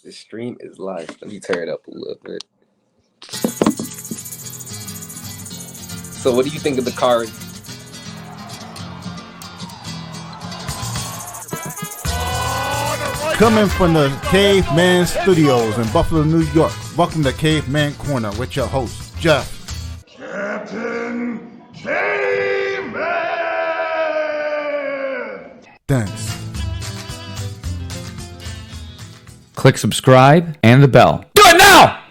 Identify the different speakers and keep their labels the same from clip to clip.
Speaker 1: The stream is live. Let me turn it up a little bit. So, what do you think of the card?
Speaker 2: Coming from the Caveman Studios in Buffalo, New York. Welcome to Caveman Corner with your host, Jeff.
Speaker 3: Captain Caveman!
Speaker 2: Thanks.
Speaker 4: Click subscribe and the bell. Do it now!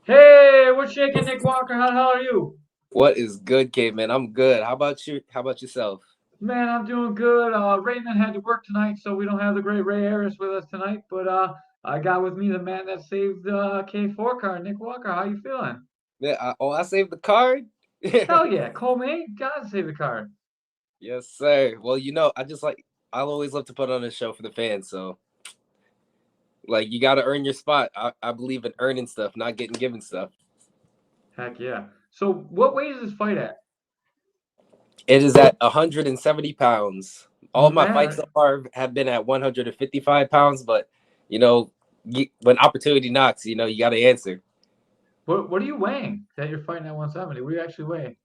Speaker 5: Hey, what's shaking, Nick Walker? How are you?
Speaker 1: What is good, Caveman? I'm good. How about you? How about yourself?
Speaker 5: Man, I'm doing good. Raymond had to work tonight, so we don't have the great Ray Harris with us tonight. But I got with me the man that saved the K4 card, Nick Walker. How you feeling?
Speaker 1: Yeah. I saved the card.
Speaker 5: Hell yeah, Coleman, gotta save the card.
Speaker 1: Yes, sir. Well, I'll always love to put on a show for the fans. So, you got to earn your spot. I believe in earning stuff, not getting given stuff.
Speaker 5: Heck yeah. So, what weight is this fight at?
Speaker 1: It is at 170 pounds. All my
Speaker 5: Man.
Speaker 1: fights so far have been at 155 pounds, but when opportunity knocks, you got to answer.
Speaker 5: What are you weighing that you're fighting at 170? What do you actually weigh?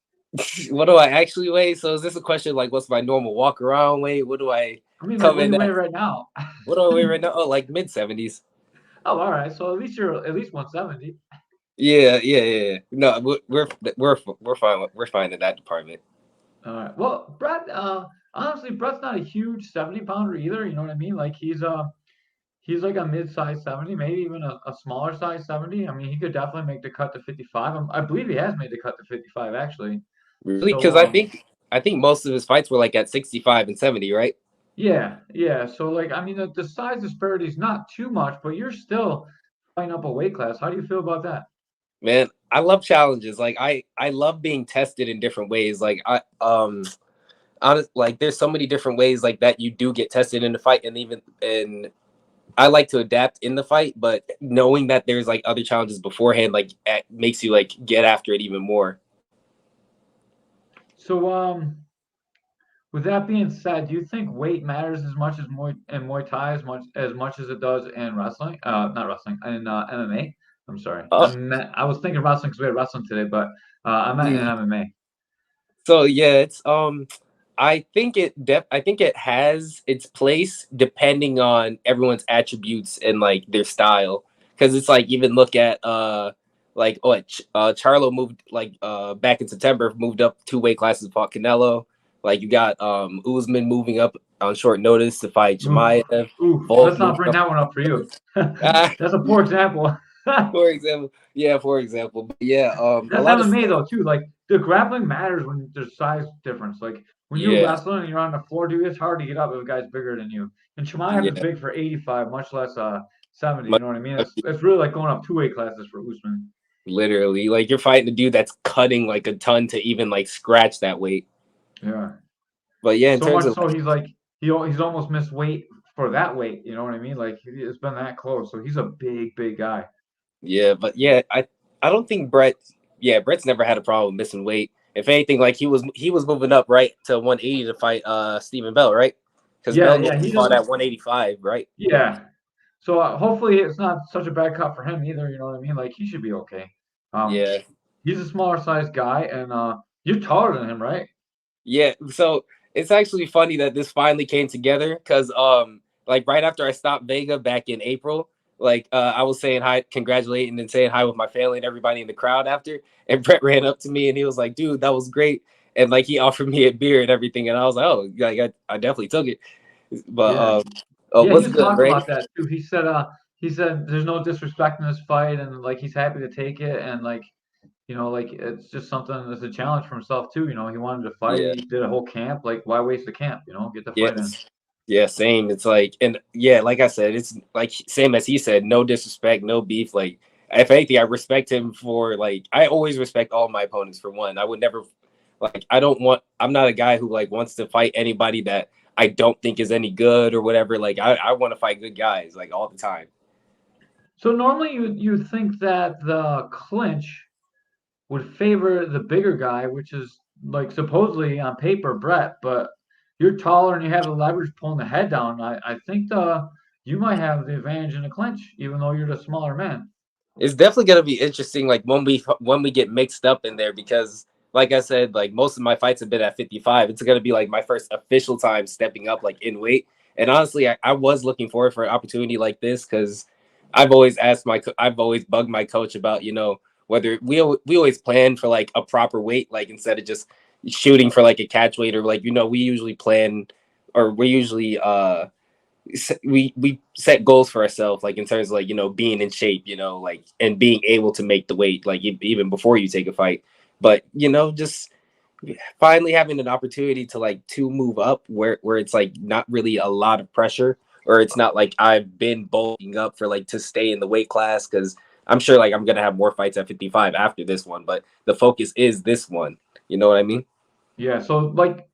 Speaker 1: What do I actually weigh? So is this a question like what's my normal walk around weight? What do I
Speaker 5: what do you weigh right now?
Speaker 1: What do I weigh right now? Oh, like mid 70s.
Speaker 5: Oh, all right. So you're at least 170.
Speaker 1: Yeah. No, we're fine. We're fine in that department.
Speaker 5: All right. Well, Brett, honestly, Brett's not a huge 70-pounder either. You know what I mean? Like he's like a mid-size 70, maybe even a smaller size 70. I mean, he could definitely make the cut to 55. I believe he has made the cut to 55 actually.
Speaker 1: Really? Because I think most of his fights were like at 65 and 70, right?
Speaker 5: Yeah. So I mean, the size disparity is not too much, but you're still fighting up a weight class. How do you feel about that?
Speaker 1: Man, I love challenges. I love being tested in different ways. There's so many different ways that you do get tested in the fight, and I like to adapt in the fight, but knowing that there's other challenges beforehand, makes you get after it even more.
Speaker 5: So, with that being said, do you think weight matters as much as Muay Thai as much as it does in wrestling? Not wrestling, in MMA. I'm sorry. I was thinking wrestling because we had wrestling today, but I meant in MMA.
Speaker 1: So yeah, it's I think it has its place depending on everyone's attributes and their style. Because it's even look at Charlo moved back in September, moved up 2 weight classes, fought Canelo. You got Usman moving up on short notice to fight Chimaev.
Speaker 5: Let's not bring that one up for you. That's a poor example.
Speaker 1: For example. But yeah,
Speaker 5: that's MMA though too. The grappling matters when there's size difference. When you're wrestling and you're on the floor, dude, it's hard to get up if a guy's bigger than you. And Chimaev is big for 85, much less 70. You know what I mean? It's really like going up 2 weight classes for Usman.
Speaker 1: Literally, you're fighting a dude that's cutting a ton to even scratch that weight.
Speaker 5: Yeah.
Speaker 1: But yeah, in
Speaker 5: so
Speaker 1: terms
Speaker 5: much
Speaker 1: of
Speaker 5: so he's almost missed weight for that weight. You know what I mean? It's been that close. So he's a big guy.
Speaker 1: Yeah, but yeah, I don't think Brett's never had a problem missing weight. If anything, he was moving up right to 180 to fight Stephen Bell, right? Because Bell fought at 185, right?
Speaker 5: Yeah. So hopefully it's not such a bad cut for him either. You know what I mean? He should be okay.
Speaker 1: Yeah.
Speaker 5: He's a smaller sized guy, and you're taller than him, right?
Speaker 1: Yeah. So it's actually funny that this finally came together because right after I stopped Vega back in April. I was saying hi, congratulating and saying hi with my family and everybody in the crowd after. And Brett ran up to me and he was like, dude, that was great. And he offered me a beer and everything. And I was like, oh, yeah, I definitely took it. But
Speaker 5: he was
Speaker 1: good,
Speaker 5: talking
Speaker 1: right?
Speaker 5: about that too. He said there's no disrespect in this fight and he's happy to take it. And it's just something that's a challenge for himself too. He wanted to fight. Yeah. He did a whole camp. Why waste the camp? Get the fight in.
Speaker 1: Yeah, same. It's like I said, it's same as he said, no disrespect, no beef. If anything, I respect him for I always respect all my opponents for one. I would never I'm not a guy who wants to fight anybody that I don't think is any good or whatever. I want to fight good guys all the time.
Speaker 5: So normally you think that the clinch would favor the bigger guy, which is supposedly on paper Brett, but you're taller and you have the leverage pulling the head down. I think you might have the advantage in the clinch, even though you're the smaller man.
Speaker 1: It's definitely gonna be interesting, like when we get mixed up in there, because like I said, like most of my fights have been at 55. It's gonna be like my first official time stepping up like in weight. And honestly, I was looking forward for an opportunity like this because I've always bugged my coach about, whether we always plan for like a proper weight, like instead of just shooting for like a catch weight, or like, we usually plan, or we usually we set goals for ourselves, like in terms of like, being in shape, like, and being able to make the weight, like even before you take a fight. But just finally having an opportunity to like to move up where it's like not really a lot of pressure, or it's not like I've been bulking up for like to stay in the weight class, because I'm sure like I'm gonna have more fights at 55 after this one, but the focus is this one. You know what I mean?
Speaker 5: Yeah, so like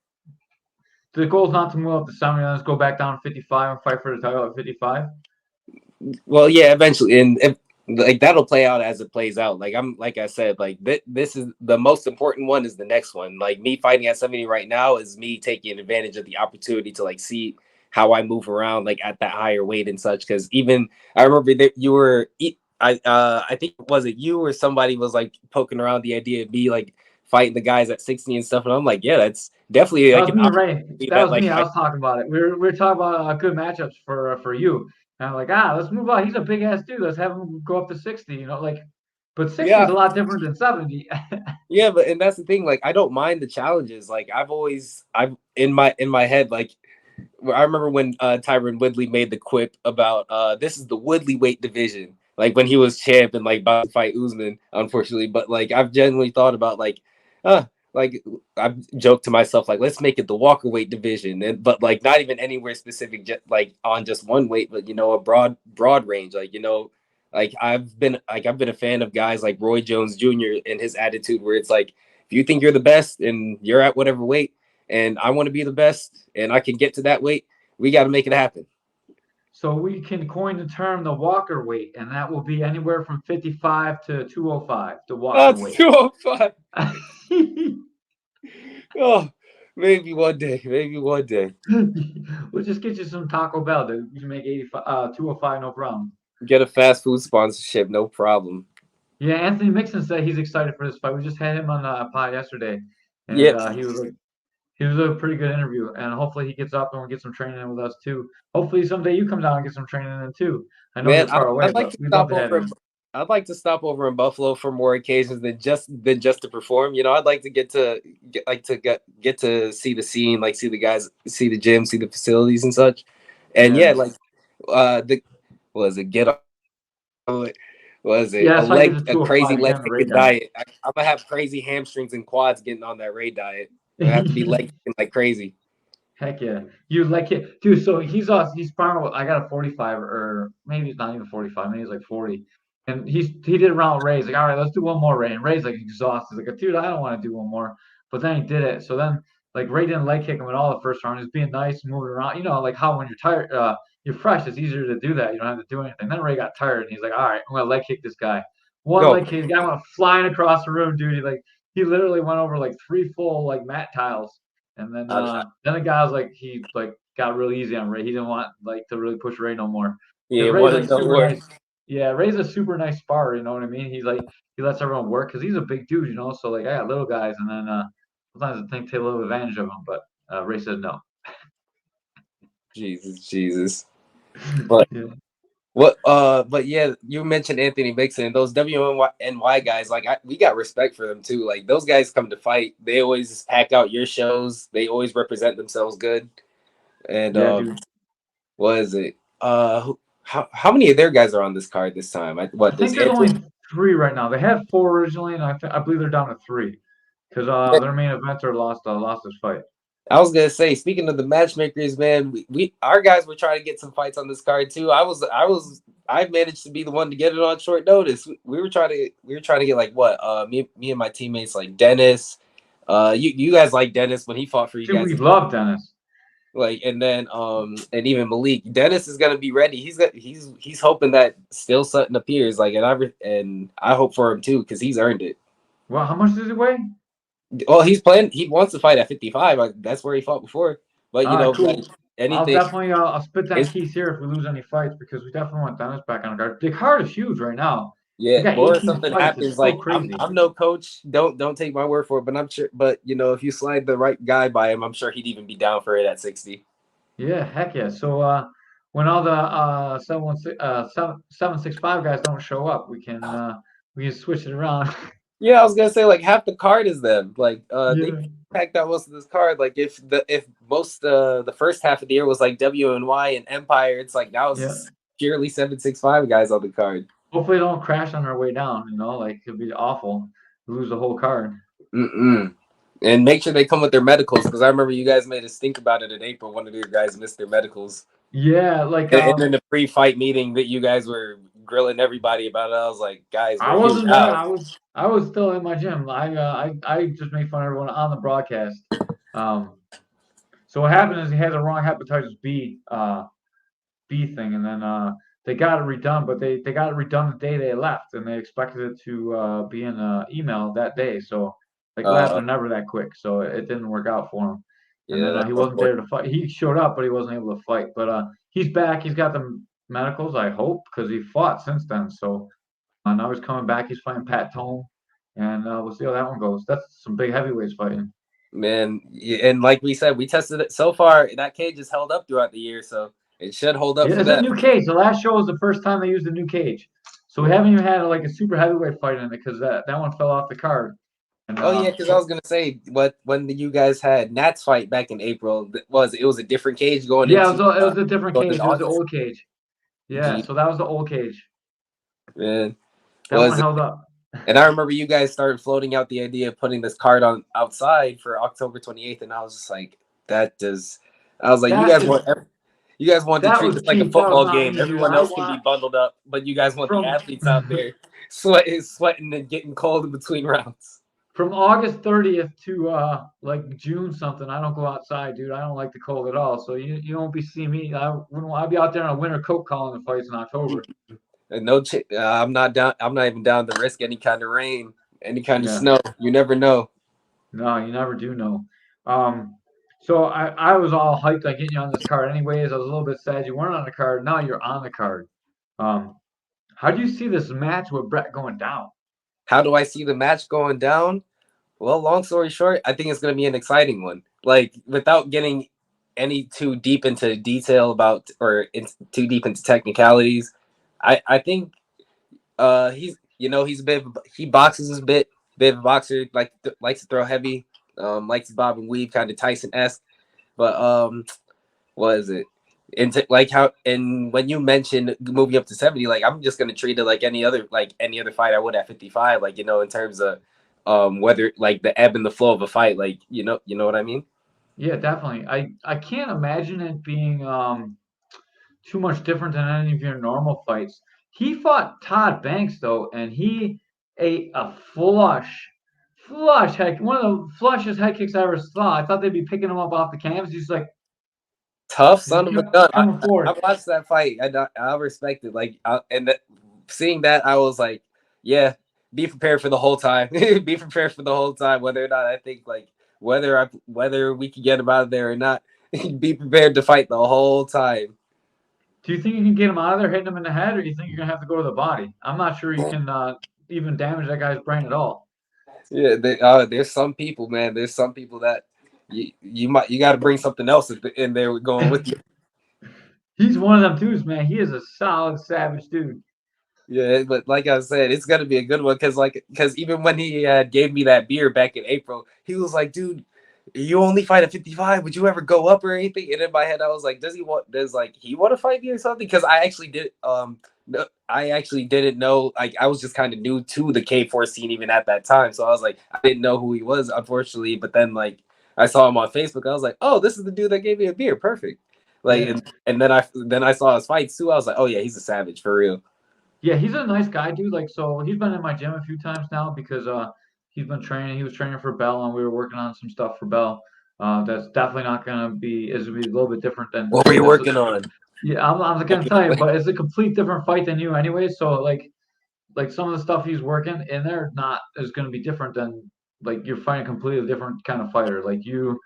Speaker 5: the goal is not to move up to 70, let's go back down to 55 and fight for the title at 55.
Speaker 1: Well, yeah, eventually, and like that'll play out as it plays out. Like I said, like this is the most important one, is the next one. Like me fighting at 70 right now is me taking advantage of the opportunity to like see how I move around like at that higher weight and such. Because even I remember that you were I think, was it you or somebody was like poking around the idea of me like fighting the guys at 60 and stuff, and I'm like, yeah, that's definitely
Speaker 5: That
Speaker 1: like
Speaker 5: was
Speaker 1: an
Speaker 5: me and Ray.
Speaker 1: opportunity
Speaker 5: That
Speaker 1: that
Speaker 5: was
Speaker 1: like
Speaker 5: me. I was talking about it. We were talking about good matchups for you. And I'm like, let's move on. He's a big ass dude. Let's have him go up to 60. Like, but 60 is
Speaker 1: yeah.
Speaker 5: a lot different than 70.
Speaker 1: Yeah, but and that's the thing. Like, I don't mind the challenges. Like, I've in my head, like, I remember when Tyron Woodley made the quip about this is the Woodley weight division, like when he was champ and like about to fight Usman, unfortunately. But like, I've genuinely thought about uh, like I've joked to myself like, let's make it the Walker weight division, and but like not even anywhere specific, like on just one weight, but a broad range, like like I've been a fan of guys like Roy Jones Jr. and his attitude, where it's like, if you think you're the best and you're at whatever weight, and I want to be the best and I can get to that weight, we got to make it happen.
Speaker 5: So we can coin the term the Walker weight, and that will be anywhere from 55 to 205, the
Speaker 1: Oh,
Speaker 5: Walker
Speaker 1: it's
Speaker 5: weight.
Speaker 1: 205. Oh, maybe one day. Maybe one day.
Speaker 5: We'll just get you some Taco Bell, dude. You can make 85, 205, no problem.
Speaker 1: Get a fast food sponsorship, no problem.
Speaker 5: Yeah, Anthony Mixon said he's excited for this fight. We just had him on the pod yesterday, and
Speaker 1: Yep.
Speaker 5: he was a pretty good interview. And hopefully he gets up and we get some training in with us too. Hopefully someday you come down and get some training in too. I know
Speaker 1: Man,
Speaker 5: you're far away,
Speaker 1: I'd like
Speaker 5: but
Speaker 1: to
Speaker 5: we'd love
Speaker 1: stop
Speaker 5: to have
Speaker 1: over.
Speaker 5: you.
Speaker 1: I'd like to stop over in Buffalo for more occasions than just to perform. I'd like to get to see the scene, like see the guys, see the gym, see the facilities and such. And yeah,
Speaker 5: Yeah,
Speaker 1: like the was it get was it
Speaker 5: yeah. That's why I get the
Speaker 1: a crazy
Speaker 5: 205 to get
Speaker 1: leg
Speaker 5: on the
Speaker 1: kicking
Speaker 5: Raid diet.
Speaker 1: diet? I'm gonna have crazy hamstrings and quads getting on that Ray diet. I have to be leg kicking like crazy.
Speaker 5: Heck yeah, you like it, dude. So he's sparring with, I got a 45, or maybe it's not even 45. Maybe it's like 40. And he did a round with Ray. He's like, all right, let's do one more, Ray. And Ray's like exhausted. He's like, dude, I don't want to do one more. But then he did it. So then like Ray didn't leg kick him at all the first round. He was being nice, moving around. Like how when you're tired, you're fresh, it's easier to do that. You don't have to do anything. Then Ray got tired and he's like, all right, I'm gonna leg kick this guy. One
Speaker 1: No,
Speaker 5: leg kick, the guy went flying across the room, dude. He literally went over like 3 full like mat tiles. And then the guy was like, he like got really easy on Ray. He didn't want like to really push Ray no more because
Speaker 1: yeah,
Speaker 5: Ray's
Speaker 1: one
Speaker 5: like
Speaker 1: no
Speaker 5: super
Speaker 1: worries.
Speaker 5: nice. Yeah, Ray's a super nice sparrer. You know what I mean? He's like he lets everyone work because he's a big dude. So like I got little guys, and then sometimes I think take a little advantage of them. But Ray said no.
Speaker 1: Jesus. But
Speaker 5: Yeah.
Speaker 1: but yeah, you mentioned Anthony Mixon, those WNY guys, like we got respect for them too. Like those guys come to fight, they always pack out your shows, they always represent themselves good. And
Speaker 5: Yeah, dude.
Speaker 1: what is it? How many of their guys are on this card this time?
Speaker 5: I
Speaker 1: What does
Speaker 5: think there's
Speaker 1: Anthony?
Speaker 5: only 3 right now. They had 4 originally, and I believe they're down to 3 because their main eventer lost his fight.
Speaker 1: I was gonna say, speaking of the matchmakers, man, we our guys were trying to get some fights on this card too. I managed to be the one to get it on short notice. We were trying to get like what me and my teammates like Dennis. You guys like Dennis when he fought for you
Speaker 5: Dude,
Speaker 1: guys
Speaker 5: we
Speaker 1: as well.
Speaker 5: love Dennis.
Speaker 1: Like, and then and even Malik. Dennis is gonna be ready. He's hoping that Still Sutton appears. Like, and I hope for him too, because he's earned it.
Speaker 5: Well, how much does he weigh?
Speaker 1: Well, he's playing. He wants to fight at 55. That's where he fought before. But
Speaker 5: All right, cool. I'll
Speaker 1: anything.
Speaker 5: definitely I'll spit that
Speaker 1: It's
Speaker 5: piece here if we lose any fights because we definitely want Dennis back on the card. The card is huge right now.
Speaker 1: Yeah,
Speaker 5: We got
Speaker 1: or if
Speaker 5: 18
Speaker 1: something
Speaker 5: fights. It's
Speaker 1: happens,
Speaker 5: so
Speaker 1: like
Speaker 5: crazy.
Speaker 1: I'm no coach. Don't take my word for it, but I'm sure. But if you slide the right guy by him, I'm sure he'd even be down for it at 60.
Speaker 5: Yeah, heck yeah. So when all the 765 guys don't show up, we can switch it around.
Speaker 1: Yeah, I was gonna say like half the card is them. Like they
Speaker 5: Yeah,
Speaker 1: packed out most of this card. Like if most the first half of the year was like WNY and Empire, it's like now it's
Speaker 5: yeah.
Speaker 1: just purely 765 guys on the card.
Speaker 5: Hopefully, they don't crash on our way down. Like it'd be awful. Lose the whole card.
Speaker 1: Mm-mm. And make sure they come with their medicals because I remember you guys made us think about it in April. One of your guys missed their medicals.
Speaker 5: Yeah, like
Speaker 1: And in the pre-fight meeting that you guys were grilling everybody about it, I was like, guys,
Speaker 5: I
Speaker 1: we're here
Speaker 5: wasn't there.
Speaker 1: now.
Speaker 5: I was still in my gym. I just made fun of everyone on the broadcast. Um, so what happened is he had the wrong hepatitis B thing, and then they got it redone, but they got it redone the day they left, and they expected it to be in an email that day. So like labs
Speaker 1: Uh,
Speaker 5: are never that quick, so it didn't work out for him. And
Speaker 1: yeah,
Speaker 5: then
Speaker 1: that's
Speaker 5: he wasn't there
Speaker 1: unfortunate.
Speaker 5: to fight. He showed up, but he wasn't able to fight. But he's back. He's got the medicals, I hope, because he fought since then. So now he's coming back. He's fighting Pat Tone, and we'll see how that one goes. That's some big heavyweights fighting.
Speaker 1: Man, and like we said, we tested it so far. That cage has held up throughout the year, so it should hold up
Speaker 5: Yeah,
Speaker 1: for
Speaker 5: it's a
Speaker 1: that.
Speaker 5: new cage. The last show was the first time they used a new cage. So we haven't even had like a super heavyweight fight in it because that one fell off the card. And
Speaker 1: Oh yeah, because I was gonna say what when you guys had Nats fight back in April it was a different cage going
Speaker 5: yeah,
Speaker 1: into
Speaker 5: it was a different
Speaker 1: going into
Speaker 5: cage. It was the
Speaker 1: August.
Speaker 5: old cage. Yeah,
Speaker 1: Gee,
Speaker 5: so that was the old cage.
Speaker 1: man,
Speaker 5: That one
Speaker 1: was
Speaker 5: held up.
Speaker 1: and I remember you guys started floating out the idea of putting this card on outside for October 28th, and I was just like, that does. I was like,
Speaker 5: That is
Speaker 1: you guys want to
Speaker 5: that
Speaker 1: treat
Speaker 5: was
Speaker 1: this like a
Speaker 5: cheap. That was
Speaker 1: football
Speaker 5: not
Speaker 1: game.
Speaker 5: me, dude.
Speaker 1: Everyone
Speaker 5: I
Speaker 1: else can be
Speaker 5: want
Speaker 1: bundled up, but you guys want the
Speaker 5: from
Speaker 1: athletes out there sweating and getting cold in between rounds.
Speaker 5: from August 30th to like June something. I don't go outside, dude. I don't like the cold at all. So you won't be seeing me. I'll be out there in a winter coat calling the fights in October.
Speaker 1: And no, I'm not down. I'm not even down to risk any kind of rain, any kind of
Speaker 5: Yeah.
Speaker 1: snow. You never know.
Speaker 5: No, you never do know. Um, so I was all hyped on getting you on this card. Anyways, I was a little bit sad you weren't on the card. Now you're on the card. Um, how do you see this match with Brett going down?
Speaker 1: How do I see the match going down? Well, long story short, I think it's going to be an exciting one. Like without getting any too deep into detail about too deep into technicalities, I think he's a bit he boxes a bit of a boxer, likes to throw heavy, likes to bob and weave, kind of Tyson-esque. But what is it? Like how and when you mentioned moving up to 70, like I'm just gonna treat it like any other fight I would at 55, like in terms of whether like the ebb and the flow of a fight, like you know what I mean?
Speaker 5: Yeah, definitely. I can't imagine it being too much different than any of your normal fights. He fought Todd Banks though, and he ate a flush head, one of the flushest head kicks I ever saw. I thought they'd be picking him up off the canvas. He's like,
Speaker 1: Tough
Speaker 5: he
Speaker 1: son of a
Speaker 5: kept
Speaker 1: gun.
Speaker 5: coming
Speaker 1: I
Speaker 5: forward.
Speaker 1: watched that fight. I respect it. Seeing that, I was like, yeah, be prepared for the whole time. Be prepared for the whole time, whether or not I think like whether we can get him out of there or not. Be prepared to fight the whole time.
Speaker 5: Do you think you can get him out of there, hitting him in the head, or do you think you're gonna have to go to the body? I'm not sure you can even damage that guy's brain at all.
Speaker 1: Yeah, there's some people, man. There's some people that you got to bring something else in there going with you.
Speaker 5: He's one of them dudes, man. He is a solid, savage dude.
Speaker 1: Yeah, but like I said, it's gonna be a good one because even when he gave me that beer back in April, he was like, "Dude, you only fight at 55. Would you ever go up or anything?" And in my head, I was like, Does he want to fight me or something?" Because I actually did. No, I actually didn't know. Like I was just kind of new to the K4 scene even at that time, so I was like, I didn't know who he was, unfortunately. But then like I saw him on Facebook, I was like, "Oh, this is the dude that gave me a beer. Perfect." Like
Speaker 5: Yeah.
Speaker 1: and then I saw his fights too. I was like, "Oh yeah, he's a savage for real."
Speaker 5: Yeah, he's a nice guy, dude. Like, so he's been in my gym a few times now because he's been training. He was training for Bell, and we were working on some stuff for Bell. That's definitely not gonna be is gonna be a little bit different than
Speaker 1: What were you
Speaker 5: this.
Speaker 1: working on?
Speaker 5: Yeah, I'm not gonna tell you, but it's a complete different fight than you anyway. So like some of the stuff he's working in there not is gonna be different than like you're fighting a completely different kind of fighter. Like you,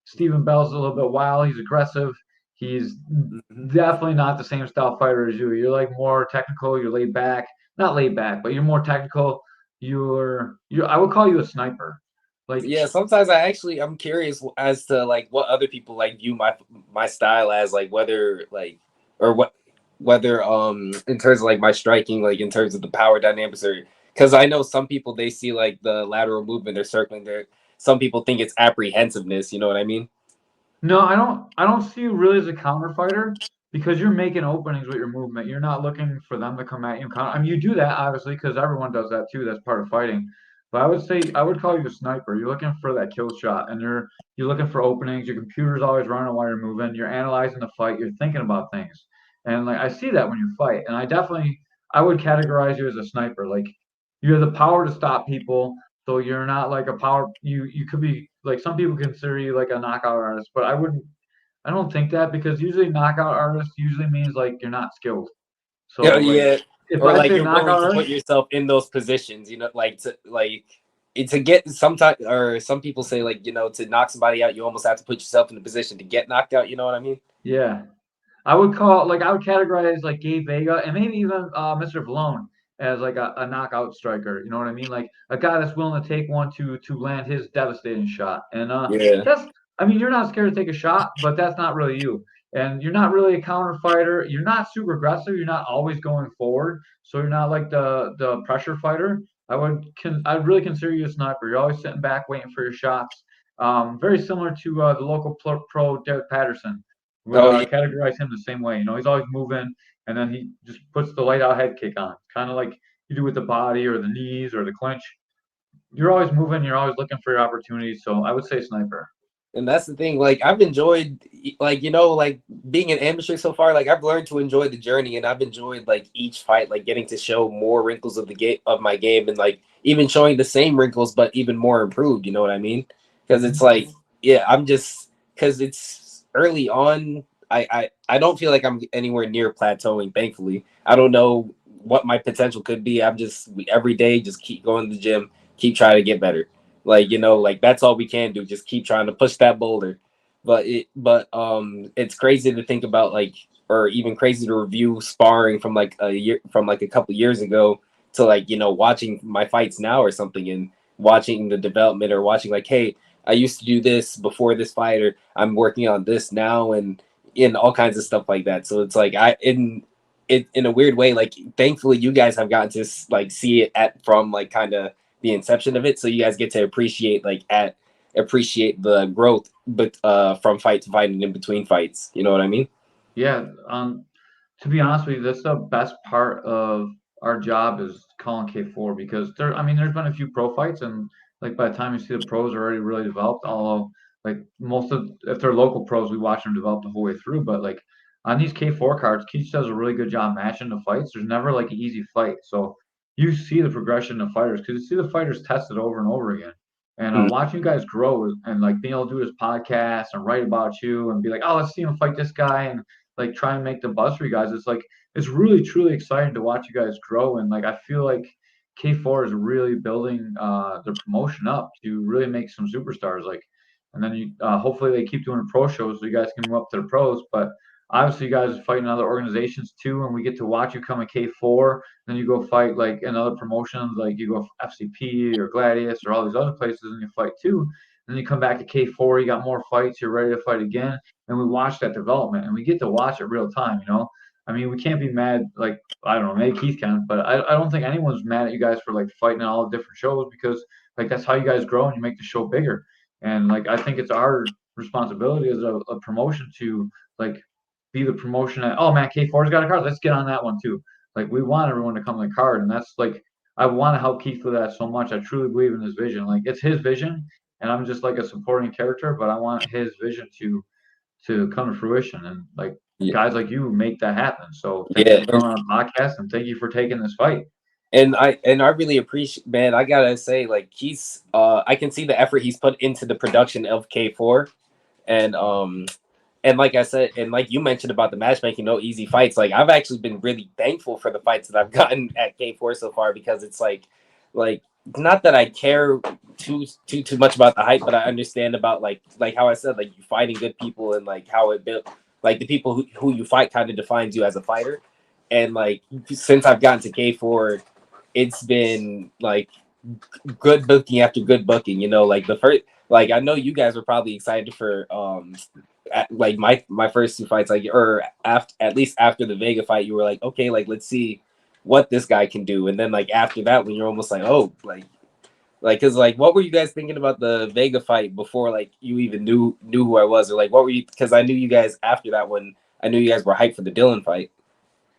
Speaker 5: Stephen Bell's a little bit wild. He's aggressive. He's
Speaker 1: Mhm.
Speaker 5: definitely not the same style fighter as you. You're like more technical. You're laid back, not laid back, but you're more technical. You're. I would call you a sniper. Like
Speaker 1: Yeah, sometimes I'm curious as to like what other people like view my style as, like whether like or what whether in terms of like my striking, like in terms of the power dynamics, or because I know some people they see like the lateral movement or circling there. Some people think it's apprehensiveness. You know what I mean?
Speaker 5: no, I don't see you really as a counter fighter because you're making openings with your movement. You're not looking for them to come at you and counter. I mean, you do that obviously because everyone does that too. That's part of fighting. But I would say I would call you a sniper. You're looking for that kill shot, and you're looking for openings. Your computer's always running while you're moving. You're analyzing the fight. You're thinking about things, and like I see that when you fight. And I would categorize you as a sniper. Like you have the power to stop people, so you're not like a power. You could be like some people consider you like a knockout artist, but I wouldn't. I don't think that because usually knockout artist usually means like you're not skilled.
Speaker 1: Yeah,
Speaker 5: So like
Speaker 1: yeah.
Speaker 5: if
Speaker 1: Or
Speaker 5: I
Speaker 1: like
Speaker 5: say
Speaker 1: you're willing
Speaker 5: knockout
Speaker 1: to put
Speaker 5: artist,
Speaker 1: yourself in those positions. You know, like to get sometimes, or some people say like to knock somebody out, you almost have to put yourself in a position to get knocked out. You know what I mean?
Speaker 5: yeah, I would categorize like Gabe Vega and maybe even Mr. Vallone as like a knockout striker. You know what I mean? Like a guy that's willing to take one to land his devastating shot. And
Speaker 1: Yeah.
Speaker 5: that's I mean you're not scared to take a shot, but that's not really you. And you're not really a counter fighter. You're not super aggressive. You're not always going forward. So you're not like the pressure fighter. I'd really consider you a sniper. You're always sitting back waiting for your shots. Very similar to the local pro Derek Patterson would
Speaker 1: Oh yeah.
Speaker 5: categorize him the same way. You know, he's always moving, and then he just puts the light out head kick on, kind of like you do with the body or the knees or the clinch. You're always moving. You're always looking for your opportunities. So I would say sniper.
Speaker 1: And that's the thing. Like I've enjoyed, like like being an amateur so far. Like I've learned to enjoy the journey, and I've enjoyed like each fight, like getting to show more wrinkles of the game of my game, and like even showing the same wrinkles, but even more improved. You know what I mean? Because it's
Speaker 5: Hmm.
Speaker 1: like, yeah, I'm just because it's early on. I don't feel like I'm anywhere near plateauing. Thankfully, I don't know what my potential could be. I'm just every day just keep going to the gym, keep trying to get better. Like like that's all we can do, just keep trying to push that boulder. But it's crazy to think about, like, or even crazy to review sparring from like a year, from like a couple years ago, to like watching my fights now or something, and watching the development, or watching like, hey, I used to do this before this fight, or I'm working on this now, and in all kinds of stuff like that. So it's like in a weird way, like thankfully you guys have gotten to like see it at from like kind of the inception of it, so you guys get to appreciate the growth, but from fight to fight and in between fights. You know what I mean?
Speaker 5: Yeah. To be honest with you, that's the best part of our job is calling K4 because I mean, there's been a few pro fights, and like by the time you see the pros are already really developed, although like if they're local pros, we watch them develop the whole way through. But like on these K4 cards, Keith does a really good job matching the fights. There's never like an easy fight. So you see the progression of fighters because you see the fighters tested over and over again. And
Speaker 1: Mm.
Speaker 5: watching you guys grow and like being able to do his podcast and write about you and be like, oh, let's see him fight this guy and like try and make the buzz for you guys. It's like it's really truly exciting to watch you guys grow, and like I feel like K4 is really building their promotion up to really make some superstars. Like, and then you hopefully they keep doing pro shows so you guys can move up to the pros. But obviously, you guys are fighting other organizations too, and we get to watch you come at K4. Then you go fight like in other promotions, like you go FCP or Gladius or all these other places, and you fight too. And then you come back to K4, you got more fights, you're ready to fight again, and we watch that development, and we get to watch it real time. You know, I mean, we can't be mad. Like I don't know, maybe Keith can, but I don't think anyone's mad at you guys for like fighting in all the different shows because like that's how you guys grow and you make the show bigger. And like I think it's our responsibility as a promotion to like be the promotion that oh man K4's got a card, let's get on that one too. Like we want everyone to come to the card, and that's like I want to help Keith with that so much. I truly believe in his vision. Like it's his vision, and I'm just like a supporting character, but I want his vision to come to fruition. And like
Speaker 1: Yeah,
Speaker 5: guys like you make that happen. So thank you
Speaker 1: yeah.
Speaker 5: for coming on the podcast and thank you for taking this fight.
Speaker 1: And I really appreciate, man. I gotta say, like, he's I can see the effort he's put into the production of K4, and like I said, and like you mentioned about the matchmaking, no easy fights. Like I've actually been really thankful for the fights that I've gotten at K4 so far, because it's like not that I care too much about the hype, but I understand about like how I said, like you fighting good people, and like how it built, like the people who you fight kind of defines you as a fighter. And like since I've gotten to K4, it's been like good booking after good booking. You know, like the first, like I know you guys were probably excited for like my first two fights, like or after at least after the Vega fight, you were like, okay, like let's see what this guy can do. And then like after that, when you're almost like, oh, like because like what were you guys thinking about the Vega fight before like you even knew who I was, or like what were you? Because I knew you guys after that when I knew you guys were hyped for the Dylan fight.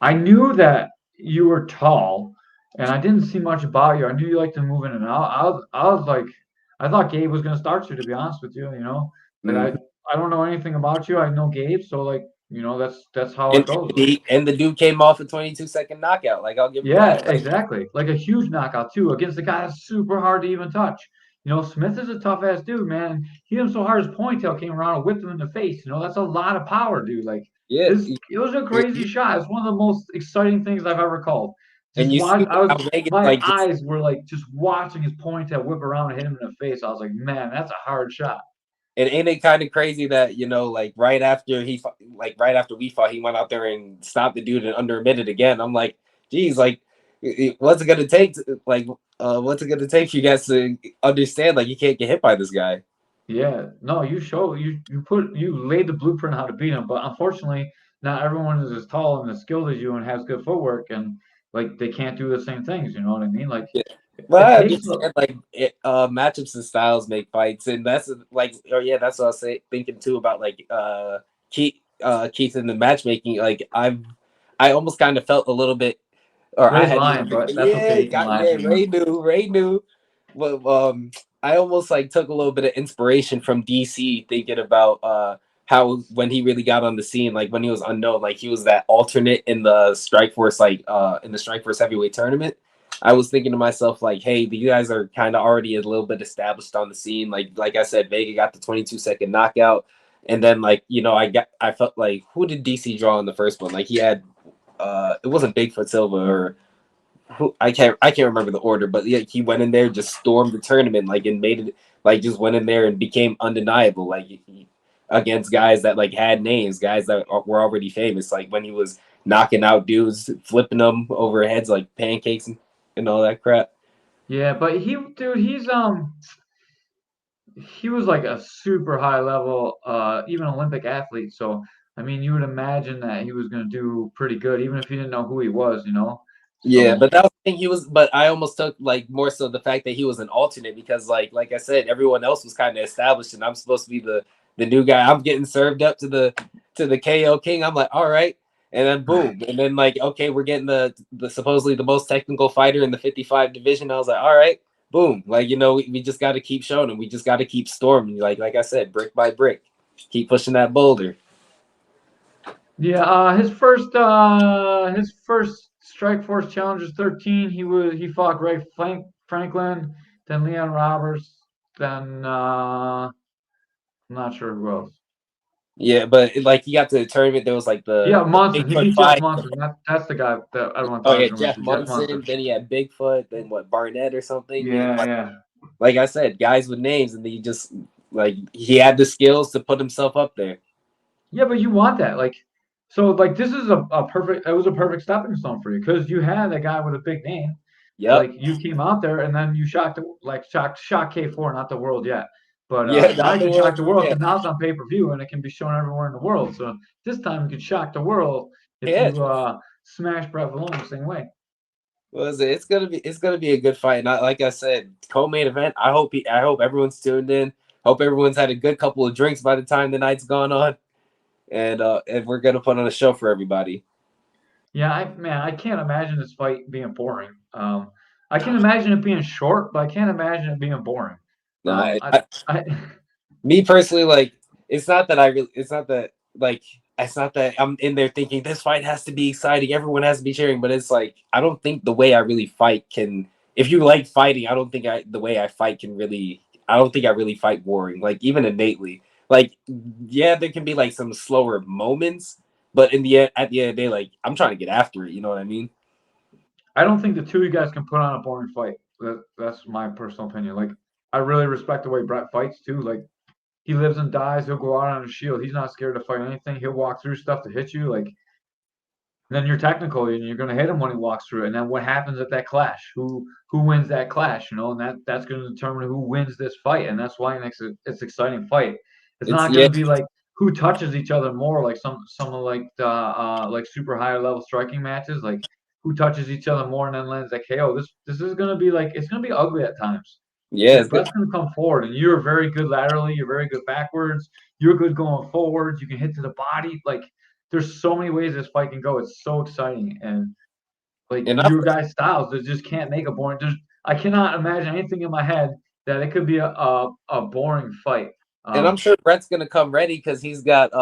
Speaker 5: I knew that you were tall, and I didn't see much about you. I knew you liked to move in and out. I was like, I thought Gabe was gonna start you, to be honest with you. You know, like
Speaker 1: Mhm.
Speaker 5: I don't know anything about you. I know Gabe, so like, you know, that's how it
Speaker 1: And
Speaker 5: goes. Like,
Speaker 1: and the dude came off a 22-second knockout. Like I'll give him
Speaker 5: yeah,
Speaker 1: that. Like
Speaker 5: exactly. Like a huge knockout too against a guy that's super hard to even touch. You know, Smith is a tough ass dude, man. He hit him so hard his ponytail came around and whipped him in the face. You know, that's a lot of power, dude. Like
Speaker 1: yeah,
Speaker 5: this, it was a crazy shot. It's one of the most exciting things I've ever called.
Speaker 1: and
Speaker 5: Just
Speaker 1: you see
Speaker 5: watch. I was,
Speaker 1: how Vegas
Speaker 5: my
Speaker 1: like just
Speaker 5: eyes were like just watching his ponytail whip around and hit him in the face. I was like, man, that's a hard shot.
Speaker 1: and ain't it kind of crazy that like right after we fought, he went out there and stopped the dude in under a minute again. I'm like, geez, like what's it gonna take? What's it gonna take for you guys to understand like you can't get hit by this guy?
Speaker 5: Yeah, no, you laid the blueprint how to beat him, but unfortunately, not everyone is as tall and as skilled as you and has good footwork, and like they can't do the same things. You know what I mean? Like
Speaker 1: Yeah. Well,
Speaker 5: it
Speaker 1: I
Speaker 5: takes a
Speaker 1: understand matchups and styles make fights, and that's like, oh yeah, that's what I was thinking too about like Keith in the matchmaking. Like I almost kind of felt a little bit, or I
Speaker 5: Ray's
Speaker 1: had
Speaker 5: lying, but that's okay.
Speaker 1: yeah,
Speaker 5: You can lie if you want.
Speaker 1: Ray knew. Well, I almost like took a little bit of inspiration from DC, thinking about how when he really got on the scene, like when he was unknown, like he was that alternate in the Strikeforce, like in the Strikeforce heavyweight tournament. I was thinking to myself, like, hey, you guys are kind of already a little bit established on the scene. Like I said, Vega got the 22-second knockout. And then like, I felt like who did DC draw in the first one? Like he had it wasn't Bigfoot Silva or who I can't remember the order, but yeah, he went in there, just stormed the tournament, like and made it like just went in there and became undeniable, like against guys that like had names, guys that were already famous, like when he was knocking out dudes, flipping them over heads like pancakes and all that crap.
Speaker 5: Yeah, but dude, he was like a super high level, even Olympic athlete. So I mean, you would imagine that he was gonna do pretty good, even if you didn't know who he was. You know,
Speaker 1: Yeah,
Speaker 5: so
Speaker 1: but that was the thing he was. But I almost took like more so the fact that he was an alternate because like I said, everyone else was kind of established, and I'm supposed to be the new guy. I'm getting served up to the KO King. I'm like, all right, and then boom, and then like okay, we're getting the supposedly the most technical fighter in the 55 division. I was like, all right, boom, like we just got to keep showing him. We just got to keep storming. Like I said, brick by brick, keep pushing that boulder.
Speaker 5: yeah, his first Strike Force Challengers 13. He fought Franklin, then Leon Roberts, then I'm not sure who else.
Speaker 1: Yeah, but like he got to the tournament, there was like
Speaker 5: Yeah,
Speaker 1: the
Speaker 5: Munson. He
Speaker 1: Bigfoot
Speaker 5: beat Jeff
Speaker 1: fight.
Speaker 5: Munson. That's the guy that everyone
Speaker 1: Oh
Speaker 5: thought he
Speaker 1: yeah,
Speaker 5: was going to
Speaker 1: Jeff
Speaker 5: win to. Jeff Munson.
Speaker 1: Munson. Then he had Bigfoot. Then what Barnett or something. And
Speaker 5: Yeah, yeah.
Speaker 1: like I said, guys with names, and he just like he had the skills to put himself up there.
Speaker 5: Yeah, but you want that. Like, so like this is a perfect. It was a perfect stepping stone for you because you had a guy with a big name.
Speaker 1: Yep.
Speaker 5: Like you came out there and then you shocked K4, not the world yet. But
Speaker 1: Yeah,
Speaker 5: now
Speaker 1: not
Speaker 5: you
Speaker 1: the
Speaker 5: can shock
Speaker 1: world.
Speaker 5: the world
Speaker 1: Yeah,
Speaker 5: because now it's on pay-per-view and it can be shown everywhere in the world. So this time you can shock the world if
Speaker 1: yeah.
Speaker 5: you smash Brett Malone the same way.
Speaker 1: Was it? It's gonna be a good fight. And like I said, co-main event. I hope everyone's tuned in. Hope everyone's had a good couple of drinks by the time the night's gone on, and we're gonna put on a show for everybody.
Speaker 5: Yeah, man, I can't imagine this fight being boring. I can imagine it being short, but I can't imagine it being boring.
Speaker 1: No,
Speaker 5: I
Speaker 1: me personally, like it's not that like it's not that I'm in there thinking this fight has to be exciting, everyone has to be cheering, but it's like I don't think the way I really fight can if you like fighting, I don't think the way I fight can really I don't think I really fight boring, like even innately. Like yeah, there can be like some slower moments, but at the end of the day, like I'm trying to get after it, you know what I mean?
Speaker 5: I don't think the two of you guys can put on a boring fight. That's my personal opinion. Like I really respect the way Brett fights too. Like he lives and dies. He'll go out on a shield. He's not scared to fight anything. He'll walk through stuff to hit you. Like, then you're technical and you're going to hit him when he walks through. And then what happens at that clash? Who wins that clash? You know, and that's going to determine who wins this fight. And that's why it makes it's exciting fight. It's
Speaker 1: It's
Speaker 5: not going
Speaker 1: yeah,
Speaker 5: to be like who touches each other more, like some of like the like super high level striking matches, like who touches each other more and then lands that KO. This is going to be like it's going to be ugly at times.
Speaker 1: yeah,
Speaker 5: Because
Speaker 1: it's good.
Speaker 5: Brett's going to come forward, and you're very good laterally. You're very good backwards. You're good going forwards. You can hit to the body. Like, there's so many ways this fight can go. It's so exciting, and like
Speaker 1: And I'm
Speaker 5: your guys' styles, they just can't make a boring. I cannot imagine anything in my head that it could be a boring fight.
Speaker 1: and I'm sure Brett's gonna come ready because he's got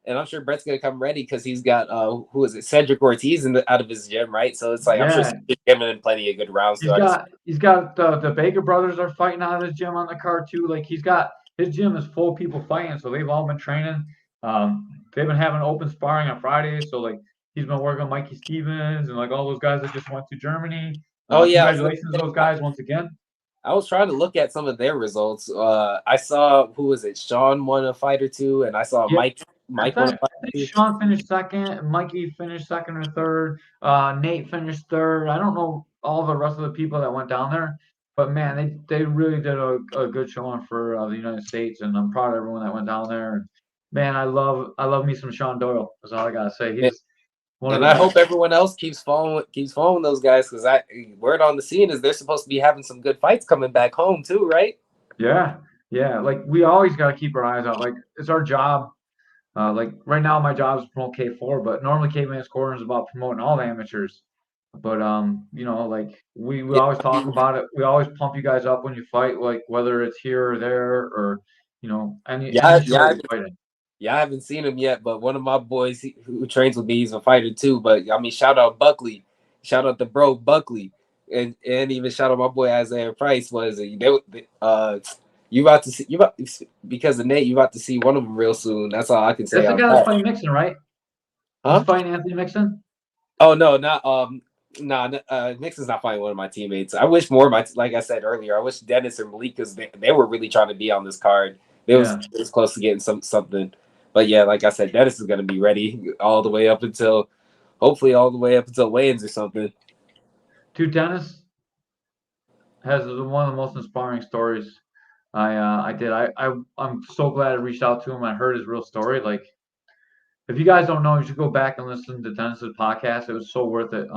Speaker 1: and I'm sure Brett's gonna come ready because he's got who is it, Cedric Ortiz out of his gym, right? So it's like I'm sure
Speaker 5: Yeah,
Speaker 1: Cedric's giving him plenty of good rounds throughout his.
Speaker 5: he's got the Baker brothers are fighting out of his gym on the card too. Like he's got his gym is full of people fighting, so they've all been training. They've been having open sparring on Fridays, so like he's been working on Mikey Stevens and like all those guys that just went to Germany.
Speaker 1: Oh yeah,
Speaker 5: Congratulations to those guys once again.
Speaker 1: I was trying to look at some of their results. I saw who was it? Sean won a fight or two, and I saw
Speaker 5: Yeah,
Speaker 1: Mike won a fight
Speaker 5: I think
Speaker 1: or two.
Speaker 5: Sean finished second, Mikey finished second or third, Nate finished third. I don't know all the rest of the people that went down there, but man, they really did a good showing for the United States, and I'm proud of everyone that went down there. And man, I love me some Sean Doyle. That's all I gotta say.
Speaker 1: And,
Speaker 5: He's one of
Speaker 1: and
Speaker 5: the
Speaker 1: I
Speaker 5: best.
Speaker 1: hope everyone else keeps following those guys because I word on the scene is they're supposed to be having some good fights coming back home too, right?
Speaker 5: Yeah, yeah. Like we always gotta keep our eyes out. Like it's our job. Like right now, my job is to promote K4, but normally Caveman's Corner is about promoting all the amateurs. But you know, like we
Speaker 1: Yeah,
Speaker 5: always talk about it. We always pump you guys up when you fight, like whether it's here or there or you know any
Speaker 1: yeah,
Speaker 5: show you fight in.
Speaker 1: yeah. I haven't seen him yet, but one of my boys who trains with me, he's a fighter too. But I mean, shout out Buckley, shout out the bro Buckley, and even shout out my boy Isaiah Price. Was you about to see because of Nate, you about to see one of them real soon. That's all I can say
Speaker 5: That's the
Speaker 1: on
Speaker 5: guy that's
Speaker 1: that.
Speaker 5: fighting Mixon, right? He's
Speaker 1: Huh?
Speaker 5: fighting Anthony Mixon.
Speaker 1: Oh no, not nah, Nixon's not fighting one of my teammates. I wish more of my like I said earlier, I wish Dennis or Malik because they were really trying to be on this card.
Speaker 5: Yeah,
Speaker 1: It was close to getting something. But yeah, like I said, Dennis is gonna be ready all the way up until hopefully all the way up until weigh-ins or something.
Speaker 5: dude, Dennis has one of the most inspiring stories I did. I'm so glad I reached out to him. I heard his real story. Like if you guys don't know, you should go back and listen to Dennis's podcast. It was so worth it.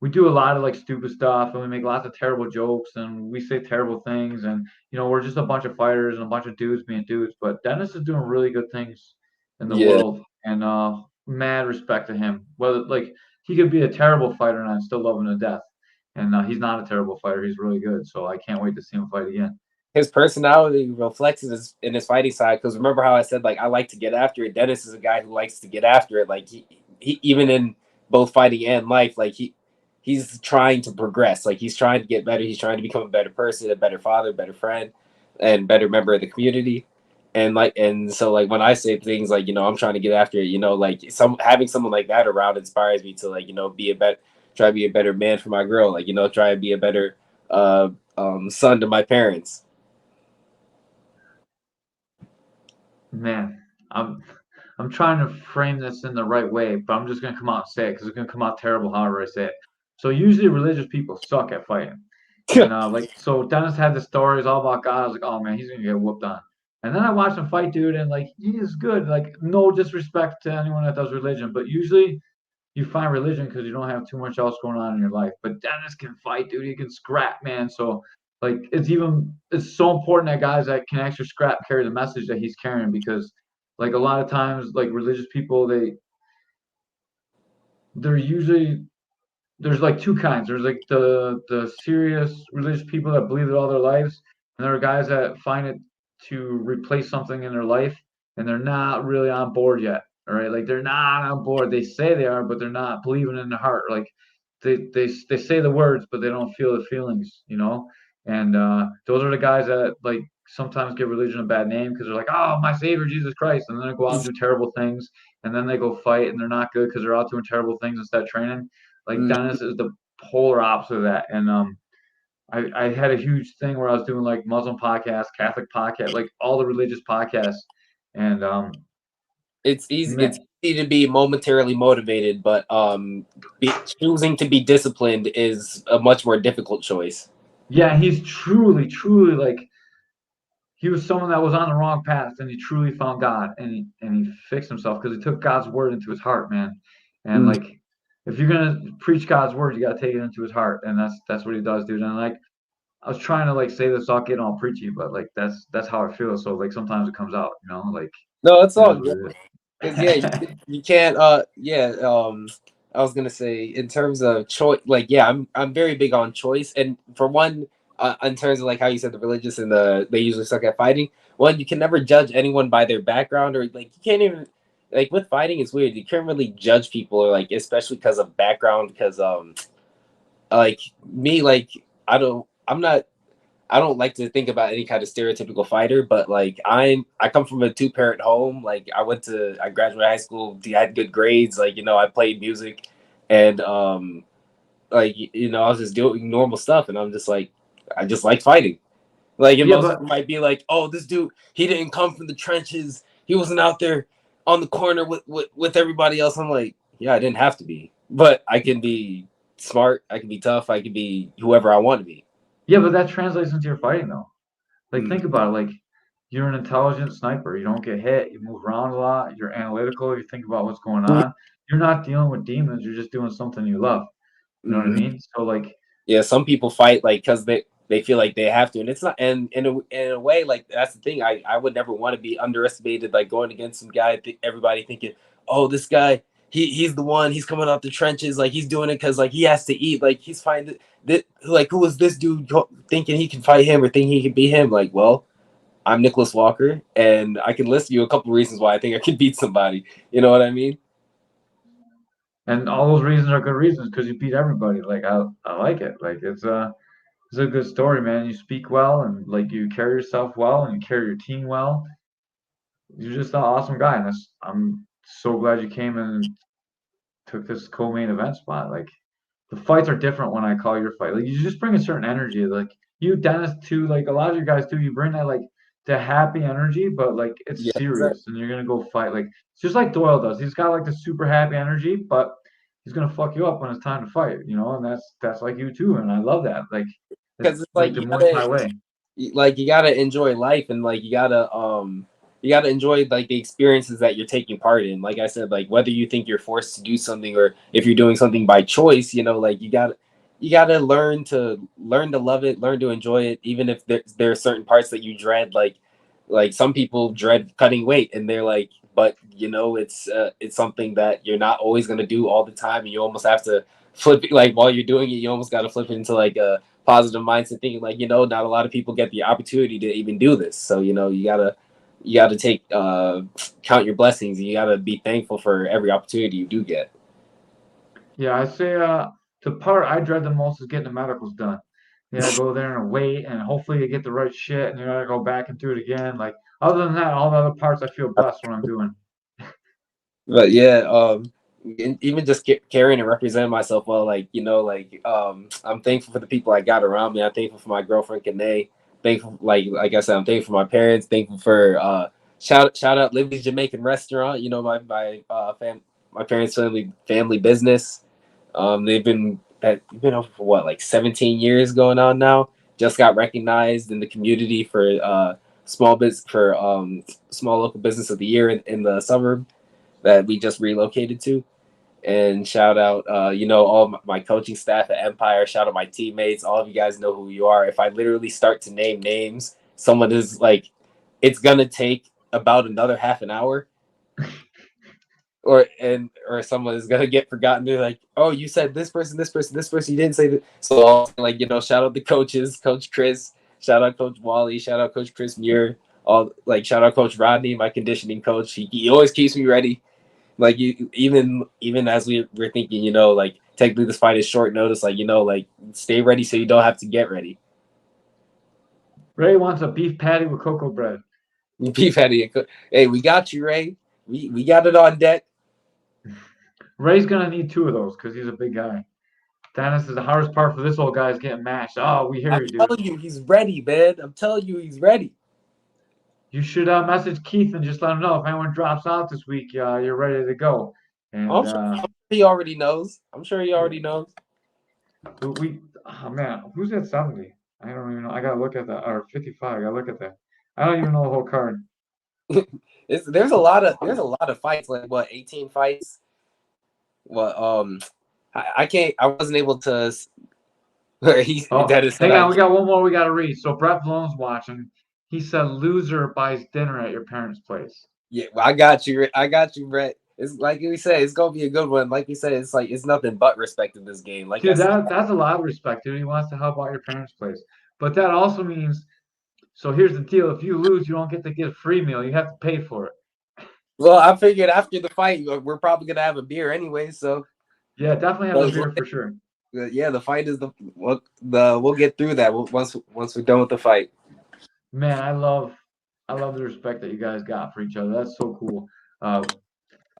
Speaker 5: We do a lot of like stupid stuff and we make lots of terrible jokes and we say terrible things and you know we're just a bunch of fighters and a bunch of dudes being dudes, but Dennis is doing really good things in the
Speaker 1: Yeah,
Speaker 5: world and mad respect to him. Whether like he could be a terrible fighter and I still love him to death, and he's not a terrible fighter, he's really good, so I can't wait to see him fight again.
Speaker 1: his personality reflects in his fighting side. Because remember how I said like I like to get after it. Dennis is a guy who likes to get after it. Like he even in both fighting and life, like he's trying to progress. Like he's trying to get better. He's trying to become a better person, a better father, better friend, and better member of the community. And so like when I say things like I'm trying to get after it, like having someone like that around inspires me to like be a better try to be a better man for my girl. Like try to be a better uh son to my parents.
Speaker 5: Man, I'm trying to frame this in the right way, but I'm just gonna come out and say it because it's gonna come out terrible however I say it. So usually religious people suck at fighting. And like so Dennis had the stories all about God. I was like, oh man, he's gonna get whooped on. And then I watched him fight, dude, and like he is good. Like no disrespect to anyone that does religion, but usually you find religion because you don't have too much else going on in your life. But Dennis can fight, dude. He can scrap, man. So like it's so important that guys that can actually scrap carry the message that he's carrying because like a lot of times like religious people they're usually there's like two kinds. There's like the serious religious people that believe it all their lives, and there are guys that find it to replace something in their life, and they're not really on board yet. All right, like they're not on board. They say they are, but they're not believing in their heart. Like they say the words, but they don't feel the feelings. You know, and those are the guys that like sometimes give religion a bad name because they're like, oh, my Savior Jesus Christ, and then they go out and do terrible things, and then they go fight, and they're not good because they're out doing terrible things instead of training. Like Dennis is the polar opposite of that, and I had a huge thing where I was doing like Muslim podcasts, Catholic podcast, like all the religious podcasts, and
Speaker 1: It's easy. It's
Speaker 5: man,
Speaker 1: easy to be momentarily motivated, but choosing to be disciplined is a much more difficult choice.
Speaker 5: yeah, he's truly like he was someone that was on the wrong path, and he truly found God, and he fixed himself because he took God's word into his heart, man. And
Speaker 1: Mm.
Speaker 5: like, if you're gonna preach God's word, you gotta take it into his heart, and that's what he does, dude. And like, I was trying to like say this without getting all preachy, but like that's how I feel. So like sometimes it comes out, like
Speaker 1: No, it's
Speaker 5: it
Speaker 1: all
Speaker 5: is
Speaker 1: good.
Speaker 5: what it is.
Speaker 1: Because yeah, you can't. Yeah. I was gonna say in terms of choice, like yeah, I'm very big on choice, and for one, in terms of like how you said the religious and they usually suck at fighting. One, you can never judge anyone by their background, or like you can't even like with fighting. It's weird. You can't really judge people, or like especially because of background. Because like me, like I'm not. I don't like to think about any kind of stereotypical fighter, but like I come from a two-parent home. Like I graduated high school, I had good grades, like I played music and like I was just doing normal stuff and I'm just like I just like fighting. Like and
Speaker 5: Yeah,
Speaker 1: most
Speaker 5: but
Speaker 1: people might be like, "Oh, this dude, he didn't come from the trenches. He wasn't out there on the corner with everybody else." I'm like, "Yeah, I didn't have to be. But I can be smart, I can be tough, I can be whoever I want to be."
Speaker 5: yeah, but that translates into your fighting though. Like
Speaker 1: Mm.
Speaker 5: think about it. Like you're an intelligent sniper. You don't get hit. You move around a lot. You're analytical. You think about what's going on. You're not dealing with demons. You're just doing something you love. You know what I
Speaker 1: Mhm.
Speaker 5: mean? So like,
Speaker 1: Yeah, some people fight like because they feel like they have to, and it's not. And in a way, like that's the thing. I would never want to be underestimated, like going against some guy. Everybody thinking, oh, this guy, he's the one. He's coming out the trenches, like he's doing it because like he has to eat. Like he's finding that like who is this dude thinking he can fight him or thinking he can beat him? Like, well, I'm Nicholas Walker, and I can list you a couple reasons why I think I can beat somebody. You know what I mean?
Speaker 5: and all those reasons are good reasons because you beat everybody. Like I like it. Like it's a good story, man. You speak well and like you carry yourself well and you carry your team well. You're just an awesome guy, and I'm so glad you came and took this co-main event spot. Like the fights are different when I call your fight. Like you just bring a certain energy. Like you, Dennis, too. Like a lot of your guys do. You bring that like the happy energy, but like it's
Speaker 1: Yeah,
Speaker 5: serious, and you're gonna go fight. Like it's just like Doyle does. He's got like the super happy energy, but he's gonna fuck you up when it's time to fight. And that's like you too. And I love that. Like
Speaker 1: because
Speaker 5: it's
Speaker 1: it's
Speaker 5: like
Speaker 1: like
Speaker 5: the Muay Thai way.
Speaker 1: you gotta enjoy life and like you gotta enjoy like the experiences that you're taking part in. Like I said, like whether you think you're forced to do something or if you're doing something by choice, like you gotta learn to love it, learn to enjoy it, even if there are certain parts that you dread. Like some people dread cutting weight, and they're like, but it's something that you're not always gonna do all the time, and you almost have to flip it. Like while you're doing it, you almost got to flip it into like a positive mindset, thinking like not a lot of people get the opportunity to even do this. So you gotta take count your blessings. You gotta be thankful for every opportunity you do get.
Speaker 5: Yeah, I say the part I dread the most is getting the medicals done. Yeah, go there and wait, and hopefully you get the right shit, and you gotta go back and do it again. Like other than that, all the other parts I feel blessed when I'm doing.
Speaker 1: But yeah, even just carrying and representing myself well, I'm thankful for the people I got around me. I'm thankful for my girlfriend Kane. Thankful, like I said, I'm thankful for my parents. Thankful for shout out Livy's Jamaican Restaurant. My parents' family business. They've been open for what, like 17 years going on now. Just got recognized in the community for small local business of the year in the suburb that we just relocated to. And shout out, all my coaching staff at Empire. Shout out my teammates. All of you guys know who you are. If I literally start to name names, someone is like, it's gonna take about another half an hour, or someone is gonna get forgotten. They're like, oh, you said this person, this person, this person. You didn't say that. So like, shout out the coaches, Coach Chris. Shout out Coach Wally. Shout out Coach Chris Muir. All like shout out Coach Rodney, my conditioning coach. He always keeps me ready. Like even as we're thinking, like technically this fight is short notice, like like stay ready so you don't have to get ready.
Speaker 5: Ray wants a beef patty with cocoa bread.
Speaker 1: Beef Patty, hey, we got you, Ray. We got it on deck.
Speaker 5: Ray's gonna need two of those because he's a big guy. Dennis is the hardest part for this old guy is getting matched. Oh, we hear
Speaker 1: I'm
Speaker 5: you, dude.
Speaker 1: telling you, he's ready, man. I'm telling you, he's ready.
Speaker 5: You should message Keith and just let him know if anyone drops out this week, you're ready to go. And
Speaker 1: I'm sure he already knows. I'm sure he
Speaker 5: yeah,
Speaker 1: already knows.
Speaker 5: oh man, who's at 70? I don't even know. I gotta look at that. Or 55. I gotta look at that. I don't even know the whole card.
Speaker 1: There's a lot of fights, like what, 18 fights. What I can't, I wasn't able to. He
Speaker 5: Oh,
Speaker 1: that is said
Speaker 5: hang
Speaker 1: I
Speaker 5: on. We got one more we gotta read. So Brett Valone's watching. He said loser buys dinner at your parents' place.
Speaker 1: Yeah, well, I got you, Brett. It's like we said, it's gonna be a good one. Like we said, it's like it's nothing but respect in this game. Like I
Speaker 5: Dude,
Speaker 1: said,
Speaker 5: that's a lot of respect, dude. He wants to help out your parents' place. But that also means, so here's the deal. If you lose, you don't get to get a free meal. You have to pay for it.
Speaker 1: well, I figured after the fight, we're probably gonna have a beer anyway. So,
Speaker 5: Yeah, definitely have a
Speaker 1: but
Speaker 5: beer for sure.
Speaker 1: yeah, the fight is we'll get through that once we're done with the fight.
Speaker 5: Man, I love the respect that you guys got for each other. That's so cool. Uh,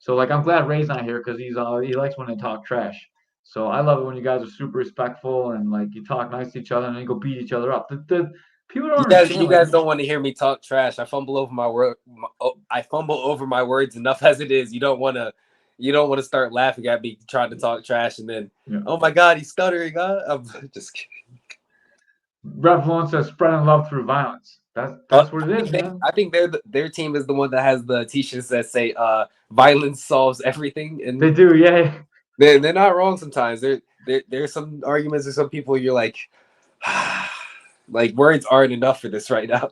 Speaker 5: so like I'm glad Ray's not here because he likes when they talk trash. So I love it when you guys are super respectful and like you talk nice to each other and then you go beat each other up. The people don't
Speaker 1: You guys,
Speaker 5: understand
Speaker 1: you
Speaker 5: like
Speaker 1: guys don't want to hear me talk trash. I fumble over my word. I fumble over my words enough as it is. You don't want to start laughing at me trying to talk trash and then,
Speaker 5: yeah.
Speaker 1: oh my God, he's stuttering. Huh? I'm just kidding.
Speaker 5: Rev Vaughn says spreading love through violence. That's what it is, man.
Speaker 1: I think their team is the one that has the t-shirts that say violence solves everything,
Speaker 5: They
Speaker 1: and
Speaker 5: do, yeah.
Speaker 1: they're not wrong sometimes. There's some arguments or some people you're like words aren't enough for this right now.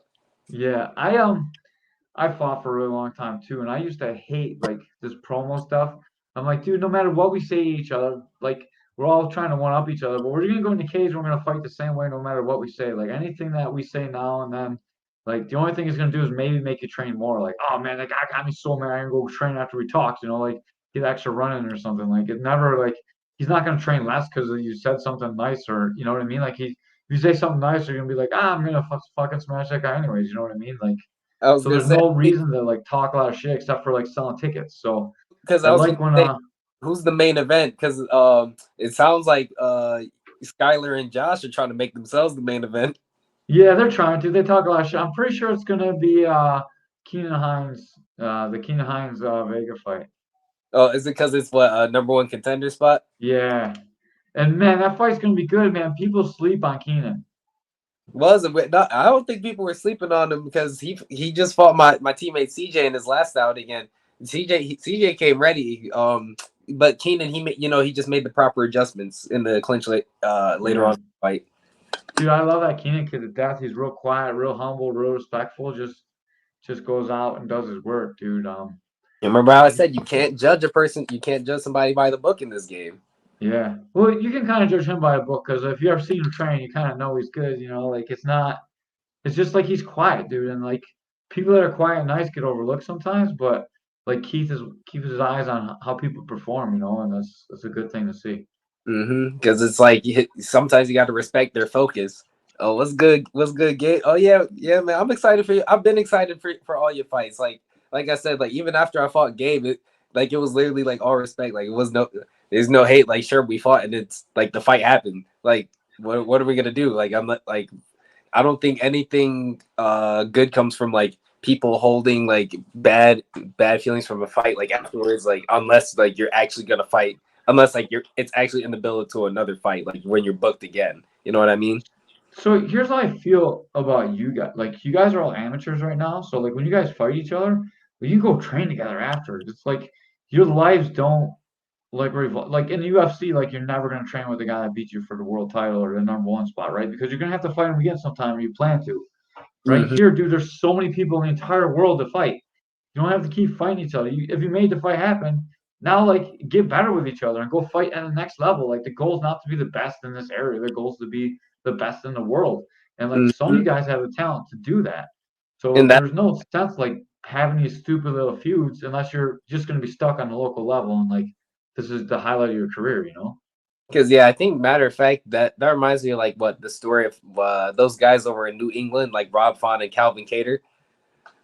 Speaker 5: Yeah. I fought for a really long time too, and I used to hate like this promo stuff. I'm like, dude, no matter what we say to each other, like we're all trying to one up each other, but we're gonna go in the cage. We're gonna fight the same way, no matter what we say. Like anything that we say now and then, like the only thing it's gonna do is maybe make you train more. Like, oh man, that guy got me so mad. I'm gonna go train after we talk. Like get extra running or something. Like it never like he's not gonna train less because you said something nice or you know what I mean. Like he if you say something nice, you're gonna be like, I'm gonna fucking smash that guy anyways. You know what I mean? Like.
Speaker 1: I was
Speaker 5: So
Speaker 1: gonna
Speaker 5: there's
Speaker 1: say
Speaker 5: no reason to like talk a lot of shit except for like selling tickets. So
Speaker 1: because
Speaker 5: I
Speaker 1: I was gonna
Speaker 5: like when
Speaker 1: say who's the main event because it sounds like Skylar and Josh are trying to make themselves the main event.
Speaker 5: yeah, they're trying to. They talk a lot of shit. I'm pretty sure it's gonna be Keenan Hines, the Keenan Hines Vega fight.
Speaker 1: Oh, is it because it's what number one contender spot?
Speaker 5: Yeah. And man, that fight's gonna be good, man. People sleep on Keenan.
Speaker 1: Was it? Not, I don't think people were sleeping on him because he just fought my teammate CJ in his last outing, and CJ came ready. But Keenan he just made the proper adjustments in the clinch later
Speaker 5: Yeah.
Speaker 1: on in the fight.
Speaker 5: Dude, I love that Keenan kid to death. He's real quiet, real humble, real respectful. Just goes out and does his work, dude.
Speaker 1: You remember how I said you can't judge a person, you can't judge somebody by the book in this game.
Speaker 5: Yeah. Well, you can kind of judge him by a book because if you ever seen him train, you kind of know he's good. Like it's not. It's just like he's quiet, dude, and like people that are quiet and nice get overlooked sometimes. But like Keith is keeps his eyes on how people perform, and that's a good thing to see.
Speaker 1: Because it's like sometimes you got to respect their focus. Oh, what's good? What's good, Gabe? Oh yeah, man. I'm excited for you. I've been excited for all your fights. Like I said, like even after I fought Gabe, it was literally like all respect. Like there's no hate. Like sure we fought and it's like the fight happened. Like what are we gonna do? Like I'm not like I don't think anything good comes from like people holding like bad feelings from a fight like afterwards. Like unless like you're actually gonna fight unless like it's actually in the build to another fight, like when you're booked again. You know what I mean?
Speaker 5: So here's how I feel about you guys. Like you guys are all amateurs right now. So like when you guys fight each other, well, you go train together after. It's like your lives don't like revolve. Like in the UFC, like you're never gonna train with the guy that beat you for the world title or the number one spot, right? Because you're gonna have to fight him again sometime, or you plan to. Right
Speaker 1: Mm-hmm.
Speaker 5: here, dude, there's so many people in the entire world to fight. You don't have to keep fighting each other. If you made the fight happen, now like get better with each other and go fight at the next level. Like the goal is not to be the best in this area. The goal is to be the best in the world. And like some of
Speaker 1: Mm-hmm.
Speaker 5: you guys have the talent to do that. So
Speaker 1: And that
Speaker 5: there's no sense like having these stupid little feuds unless you're just going to be stuck on the local level and like this is the highlight of your career.
Speaker 1: because yeah, I think matter of fact that reminds me of like what the story of those guys over in New England, like Rob Font and Calvin Cater.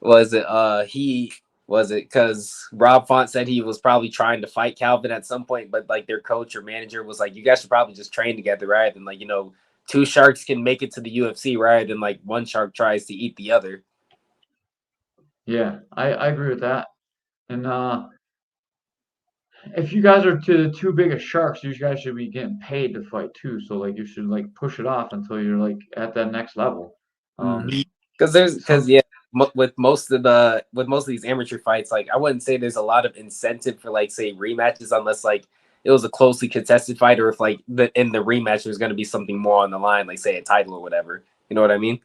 Speaker 1: Was it he Was it because Rob Font said he was probably trying to fight Calvin at some point, but like their coach or manager was like, you guys should probably just train together rather than like, two sharks can make it to the UFC rather than like one shark tries to eat the other.
Speaker 5: Yeah, I agree with that. And if you guys are to the two biggest sharks, you guys should be getting paid to fight too. So like you should like push it off until you're like at that next level.
Speaker 1: Because
Speaker 5: Some
Speaker 1: yeah, with most of these amateur fights, like I wouldn't say there's a lot of incentive for like say rematches unless like it was a closely contested fight or if like in the rematch there's going to be something more on the line, like say a title or whatever. You know what I mean?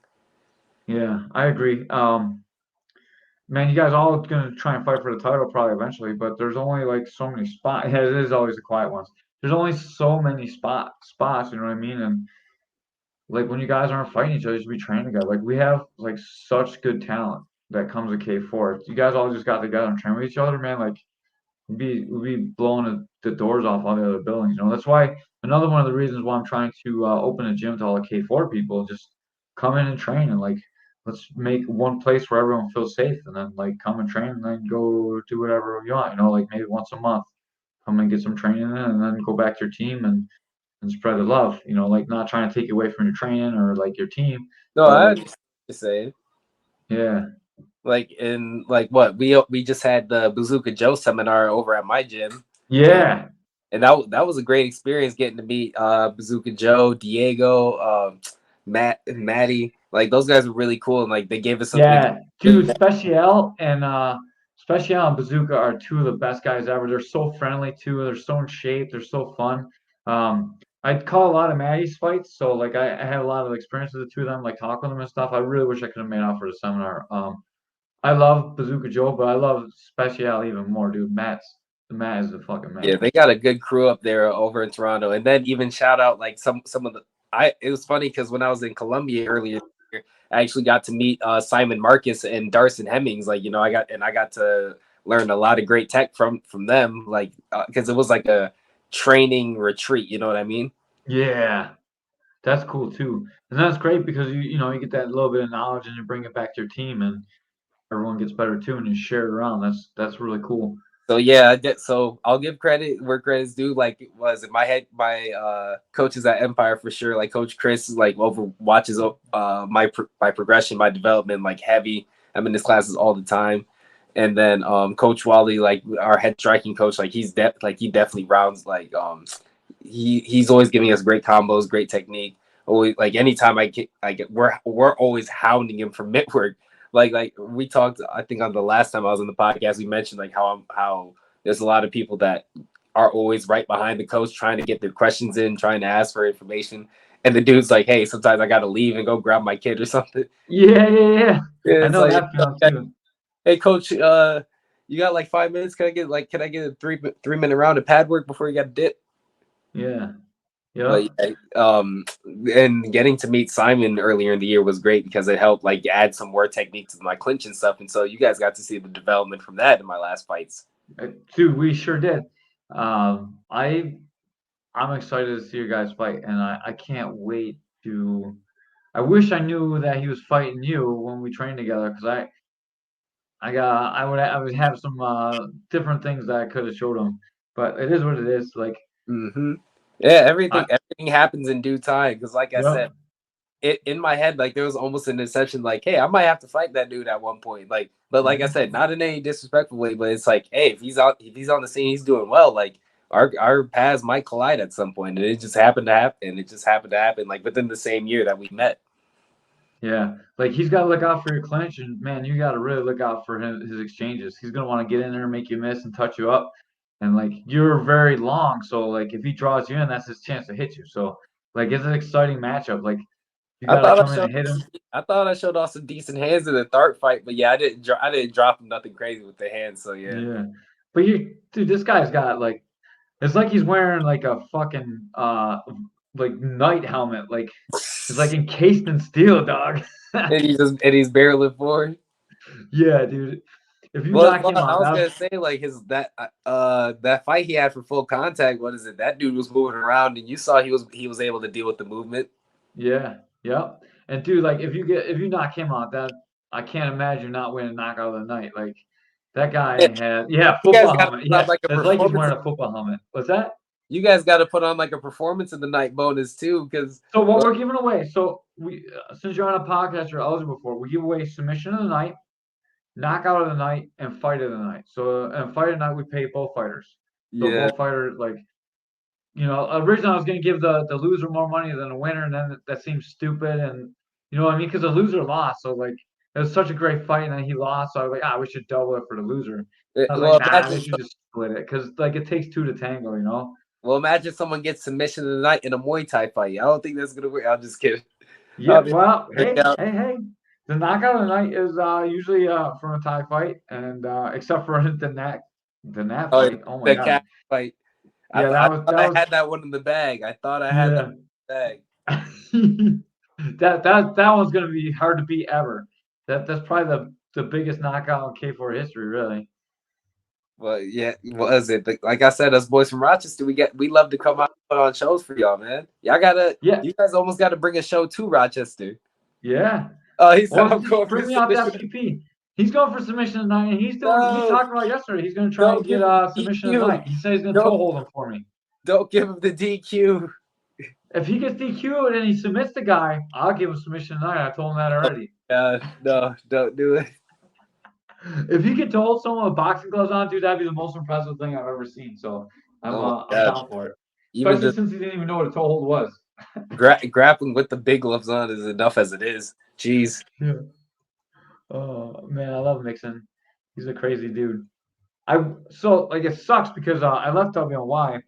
Speaker 5: Yeah, I agree. Man, you guys all gonna try and fight for the title probably eventually, but there's only like so many spots. Yeah, it is always the quiet ones. There's only so many spots, you know what I mean? And like when you guys aren't fighting each other, you should be training together. Like we have like such good talent that comes with K4. You guys all just got together and train with each other, man. Like we'd be blowing the doors off all the other buildings. You know, that's why another one of the reasons why I'm trying to open a gym to all the K4 people. Just come in and train and like let's make one place where everyone feels safe, and then like come and train and then go do whatever you want. You know, like maybe once a month, come and get some training in, and then go back to your team and spread the love. You know, like not trying to take you away from your training or like your team,
Speaker 1: No,
Speaker 5: but
Speaker 1: I
Speaker 5: like
Speaker 1: understand what you're saying.
Speaker 5: yeah,
Speaker 1: Like in like what we just had the Bazooka Joe seminar over at my gym, and
Speaker 5: yeah,
Speaker 1: that was a great experience getting to meet Bazooka Joe, Diego, Matt, and Maddie. Like those guys were really cool, and like they gave us something to
Speaker 5: yeah, dude. Special and Bazooka are two of the best guys ever. They're so friendly too. They're so in shape. They're so fun. I call a lot of Maddie's fights, so like I had a lot of experience with the two of them, like talking with them and stuff. I really wish I could have made out for the seminar. I love Bazooka Joe, but I love Special even more, dude. Matt is the fucking
Speaker 1: Yeah,
Speaker 5: man.
Speaker 1: they got a good crew up there over in Toronto, and then even shout out like some of the. It was funny because when I was in Colombia earlier, this year, I actually got to meet Simon Marcus and Darson Hemmings. Like I got to learn a lot of great tech from them. Like because it was like a training retreat. You know what I mean?
Speaker 5: Yeah, that's cool too, and that's great because you get that little bit of knowledge and you bring it back to your team, and everyone gets better too, and you share it around. That's really cool.
Speaker 1: So yeah, so I'll give credit where credit's due. Like it was in my head, my coaches at Empire for sure. Like Coach Chris, like over watches my progression, my development, like heavy. I'm in his classes all the time. And then Coach Wally, like our head striking coach, like he definitely rounds he's always giving us great combos, great technique. Always like anytime we're always hounding him for mitt work like we talked, I think on the last time I was on the podcast, we mentioned like how there's a lot of people that are always right behind the coach trying to get their questions in, trying to ask for information. And the dude's like, hey, sometimes I gotta leave and go grab my kid or something.
Speaker 5: Yeah, yeah, yeah.
Speaker 1: Yeah,
Speaker 5: I
Speaker 1: it's
Speaker 5: know
Speaker 1: like,
Speaker 5: that feeling too.
Speaker 1: hey coach, you got like 5 minutes? Can I get a 3 minute round of pad work before you got to dip?
Speaker 5: Yeah,
Speaker 1: But
Speaker 5: yep.
Speaker 1: yeah, and getting to meet Simon earlier in the year was great because it helped like add some more technique to my clinch and stuff. And so you guys got to see the development from that in my last fights.
Speaker 5: Dude, we sure did. I'm excited to see you guys fight, and I can't wait to. I wish I knew that he was fighting you when we trained together, because I would have some different things that I could have showed him, but it is what it is. Like,
Speaker 1: Mm-hmm. Yeah,
Speaker 5: I
Speaker 1: everything happens in due time. Because like I
Speaker 5: yep,
Speaker 1: said, it in my head, like there was almost an intention, like, hey, I might have to fight that dude at one point. Like, but like I
Speaker 5: yeah,
Speaker 1: said, not in any disrespectful way, but it's like, hey, if he's on the scene, he's doing well. Like our paths might collide at some point, and it just happened to happen. It just happened to happen like within the same year that we met.
Speaker 5: yeah. Like he's got to look out for your clinch, and man, you got to really look out for his exchanges. He's gonna want to get in there and make you miss and touch you up, and like you're very long, so like if he draws you in, that's his chance to hit you. So like it's an exciting matchup. Like you
Speaker 1: I
Speaker 5: got to
Speaker 1: thought
Speaker 5: come in and hit him.
Speaker 1: I thought I showed off some decent hands in the third fight, but yeah, I didn't drop him nothing crazy with the hands. So yeah.
Speaker 5: Yeah, but dude, this guy's got like it's like he's wearing like a fucking like knight helmet. Like it's like encased in steel, dog.
Speaker 1: And he's barreling forward.
Speaker 5: Yeah, dude. If you
Speaker 1: Well,
Speaker 5: knock him
Speaker 1: I
Speaker 5: out,
Speaker 1: was gonna say like that fight he had for full contact. What is it? That dude was moving around, and you saw he was able to deal with the movement.
Speaker 5: yeah, yep. And dude, like if you knock him out, that I can't imagine not winning knockout of the night. Like That guy
Speaker 1: Yeah,
Speaker 5: had
Speaker 1: you guys
Speaker 5: football
Speaker 1: got to
Speaker 5: helmet.
Speaker 1: put on
Speaker 5: Yeah,
Speaker 1: like a
Speaker 5: it's like he's
Speaker 1: performance.
Speaker 5: wearing a football helmet. What's that?
Speaker 1: You guys got to put on like a performance of the night bonus too, because
Speaker 5: So what we're giving away? So we, since you're on a podcast, you're eligible for it. We give away submission of the night, knockout of the night, and fight of the night. So and fight of the night, we pay both fighters. So
Speaker 1: yeah.
Speaker 5: both fighters, like, originally I was gonna give the loser more money than the winner, and then that seems stupid, and you know what I mean? Because the loser lost, so like it was such a great fight, and then he lost, so I was like, we should double it for the loser. I was like,
Speaker 1: Well,
Speaker 5: nah, they
Speaker 1: imagine,
Speaker 5: should just split it, because like it takes two to tango, you know?
Speaker 1: imagine someone gets submission of the night in a Muay Thai fight. I don't think that's gonna work. I'm just kidding.
Speaker 5: Yeah,
Speaker 1: I'll be
Speaker 5: well,
Speaker 1: work
Speaker 5: hey,
Speaker 1: out.
Speaker 5: hey, hey. The knockout of the night is usually from a Thai fight, and except for the Nat
Speaker 1: Oh,
Speaker 5: fight. Oh my
Speaker 1: the
Speaker 5: God.
Speaker 1: cat fight.
Speaker 5: Yeah,
Speaker 1: I
Speaker 5: that was
Speaker 1: thought
Speaker 5: that
Speaker 1: I
Speaker 5: was
Speaker 1: had that one in the bag. I thought I had that
Speaker 5: yeah.
Speaker 1: in the bag.
Speaker 5: That one's gonna be hard to beat ever. That's probably the biggest knockout in K4 history, really.
Speaker 1: Well, yeah, was it? Like I said, us boys from Rochester, we love to come out and put on shows for y'all, man.
Speaker 5: Yeah,
Speaker 1: You guys almost got to bring a show to Rochester.
Speaker 5: yeah.
Speaker 1: Oh, he said
Speaker 5: Or
Speaker 1: I'm
Speaker 5: just
Speaker 1: going for
Speaker 5: bring me out to
Speaker 1: submission.
Speaker 5: FCP. He's going for submission tonight, and we
Speaker 1: No,
Speaker 5: talked about yesterday. He's gonna try and
Speaker 1: don't
Speaker 5: get
Speaker 1: give him the
Speaker 5: submission
Speaker 1: DQ.
Speaker 5: tonight. He said he's gonna toe
Speaker 1: Don't
Speaker 5: hold him for me.
Speaker 1: don't give him the DQ.
Speaker 5: If he gets DQ'd and he submits the guy, I'll give him submission tonight. I told him that already.
Speaker 1: No, don't do it.
Speaker 5: If he could hold someone with boxing gloves on, dude, that'd be the most impressive thing I've ever seen. So I'm
Speaker 1: Oh my
Speaker 5: I'm
Speaker 1: god!
Speaker 5: down for it.
Speaker 1: Even
Speaker 5: Especially
Speaker 1: just
Speaker 5: since he didn't even know what a toe hold was.
Speaker 1: grappling with the big gloves on is enough as it is. Jeez.
Speaker 5: Yeah. Oh man, I love Mixon. He's a crazy dude. Like it sucks because I left WNY